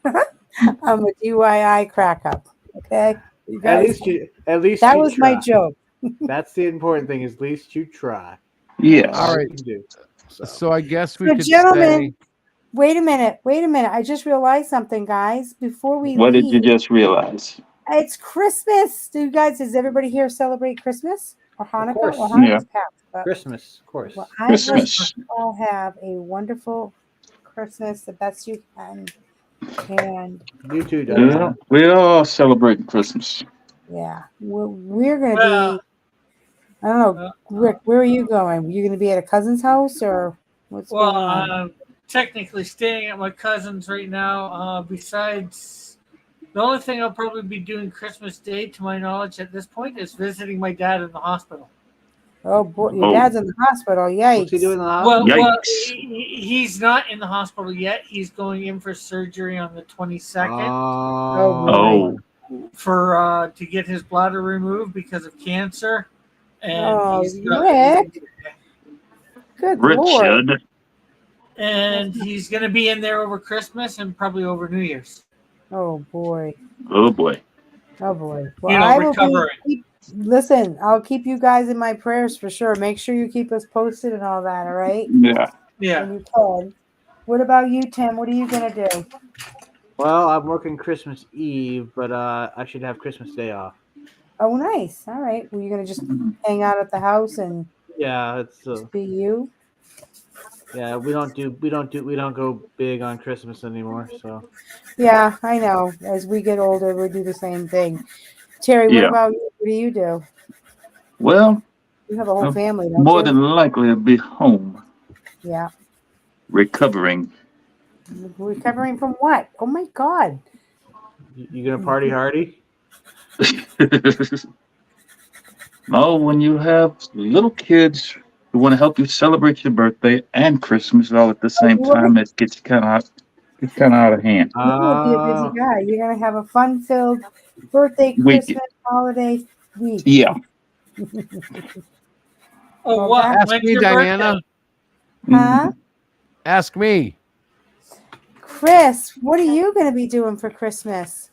I'm a DIY crack up. Okay. You guys, At least that you was my try. joke. That's the important thing. Is at least you try. Yes. All right. You can do. So I guess we So, could gentlemen, say wait a minute. I just realized something, guys. Before we What did leave, you just realize? it's Christmas. Do you guys, does everybody here celebrate Christmas or Hanukkah? course. Well, Hanukkah's Yeah. past, but Christmas, of course. well, I hope Christmas. you all have a wonderful Christmas, the best you can. And You too, Yeah, Diana. we're all celebrating Christmas. yeah, we're going to Well, be, I don't know, Rick, where are you going? You going to be at a cousin's house or what's well, going on? I'm technically staying at my cousin's right now. Besides, the only thing I'll probably be doing Christmas Day, to my knowledge, at this point, is visiting my dad in the hospital. Oh, boy, your Oh. dad's in the hospital. Yikes. What's he doing in the Well, hospital? well, Yikes. he's not in the hospital yet. He's going in for surgery on the 22nd Oh, for to get his bladder removed because of cancer. And Oh, he's Rick. Good Lord. Richard. and he's going to be in there over Christmas and probably over New Year's. Oh, boy. Oh boy. Oh, boy. Well, You know, I will recovering. listen, I'll keep you guys in my prayers for sure. Make sure you keep us posted and all that, all right? Yeah. Yeah. When you can. What about you, Tim? What are you going to do? Well, I'm working Christmas Eve, but I should have Christmas Day off. Oh, nice. All right. Well, you're going to just hang out at the house and Yeah, it's just be you? yeah. We don't go big on Christmas anymore. So Yeah, I know. As we get older, we do the same thing. Terry, what Yeah. about you? What do you do? Well, You have a whole family, don't more you? than likely I'll be home Yeah. recovering. Recovering from what? Oh, my God. you gonna party hardy? No, when you have little kids who want to help you celebrate your birthday and Christmas all at the same you will time, it gets kind of out of hand. You will be a busy guy. You're going to have a fun-filled birthday, Week. Christmas, holiday week. Yeah. Oh, Well, what? that's- ask When's me, your Diana. birthday? Huh? Ask me. Chris, what are you going to be doing for Christmas?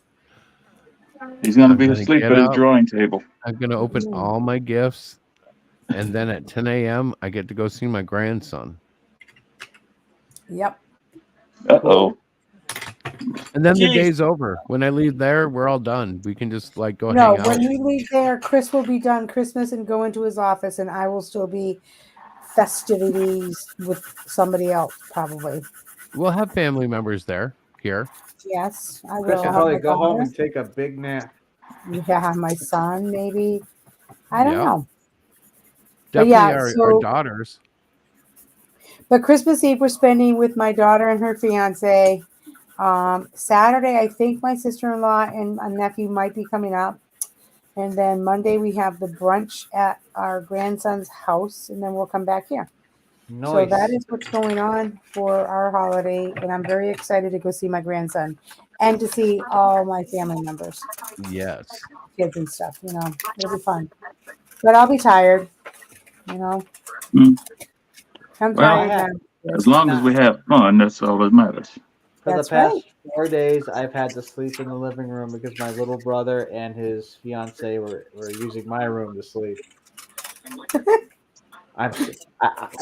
He's gonna be I'm gonna asleep get at his up. drawing table. I'm gonna open all my gifts, and then at 10 a.m. I get to go see my grandson. Yep. Uh-oh. And then the Jeez. day's over. When I leave there, we're all done. We can just like go No, hang out. when we leave there, Chris will be done Christmas and go into his office, and I will still be festivities with somebody else, probably. We'll have family members there. Here. Yes, I will. Chris I'll will have probably my go home daughter. and take a big nap. Yeah, my son, maybe. I don't Yeah. know. But Definitely yeah, our so- daughters. But Christmas Eve, we're spending with my daughter and her fiance. Saturday, I think my sister-in-law and my nephew might be coming up. And then Monday, we have the brunch at our grandson's house, and then we'll come back here. Nice. So that is what's going on for our holiday, and I'm very excited to go see my grandson and to see all my family members, Yes. kids and stuff. It'll be fun. But I'll be tired. I'm Well, tired yeah. now. As long as we have fun, that's all that matters. For That's the past right. 4 days, I've had to sleep in the living room because my little brother and his fiance were using my room to sleep. It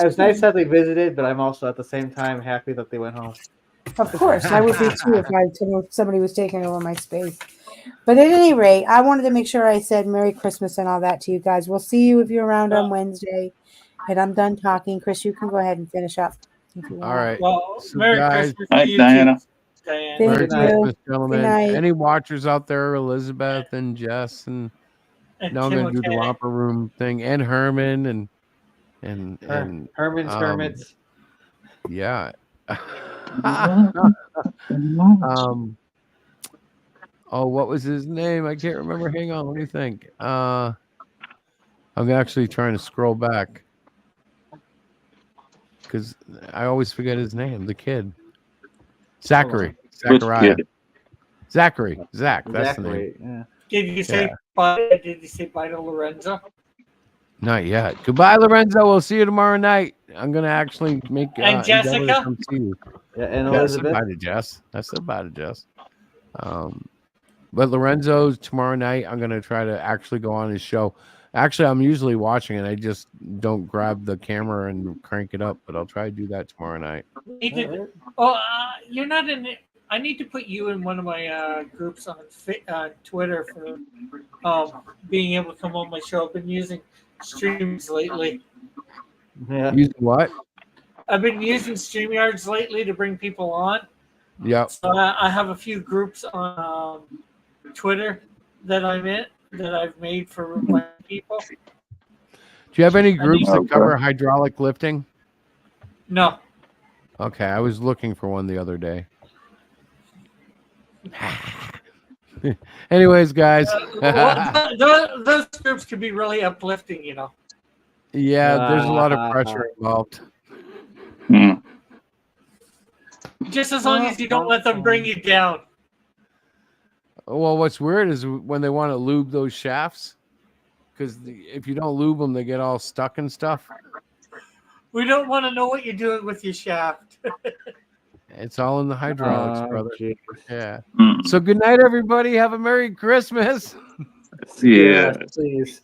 was nice that they visited, but I'm also at the same time happy that they went home. Of course, I would be too if somebody was taking over my space. But at any rate, I wanted to make sure I said Merry Christmas and all that to you guys. We'll see you if you're around on Wednesday. And I'm done talking. Chris, you can go ahead and finish up. If you want. All right. Well, So Merry guys- Christmas All to right, you Diana. too, Diana. Thank Merry you. Christmas, gentlemen. Good night. Any watchers out there, Elizabeth and Jess, and And now I'm gonna do the Timothy. romper room thing, and Herman and Herman's um, Hermits. yeah. Oh, what was his name? I can't remember. Hang on, let me think. I'm actually trying to scroll back because I always forget his name. The kid, Zachary, Which Zachariah, kid? Zachary, Zach. That's the name. Exactly. Yeah. Did you say Yeah. bye? Did you say bye to Lorenzo? Not yet. Goodbye, Lorenzo. We'll see you tomorrow night. I'm gonna actually make And endeavor to Jessica? come see you. Yeah, and Yeah, I said Elizabeth. bye to Jess. I said bye to Jess. But Lorenzo's tomorrow night. I'm gonna try to actually go on his show. Actually, I'm usually watching it. I just don't grab the camera and crank it up. But I'll try to do that tomorrow night. He did. Oh, you're not in it. I need to put you in one of my groups on Twitter for being able to come on my show. I've been using streams lately. Yeah. Using what? I've been using StreamYards lately to bring people on. Yep. So I have a few groups on Twitter that I'm in that I've made for my people. Do you have any groups that Okay. cover hydraulic lifting? No, Okay, I was looking for one the other day. Anyways, guys. those groups can be really uplifting, you know. Yeah, there's a lot of pressure involved. Hmm. Just as long as you don't let them bring you down. Well, what's weird is when they want to lube those shafts, because if you don't lube them, they get all stuck and stuff. We don't want to know what you're doing with your shaft. It's all in the hydraulics, brother. Jeez. Yeah. Hmm. So good night, everybody. Have a Merry Christmas. Yeah. Please.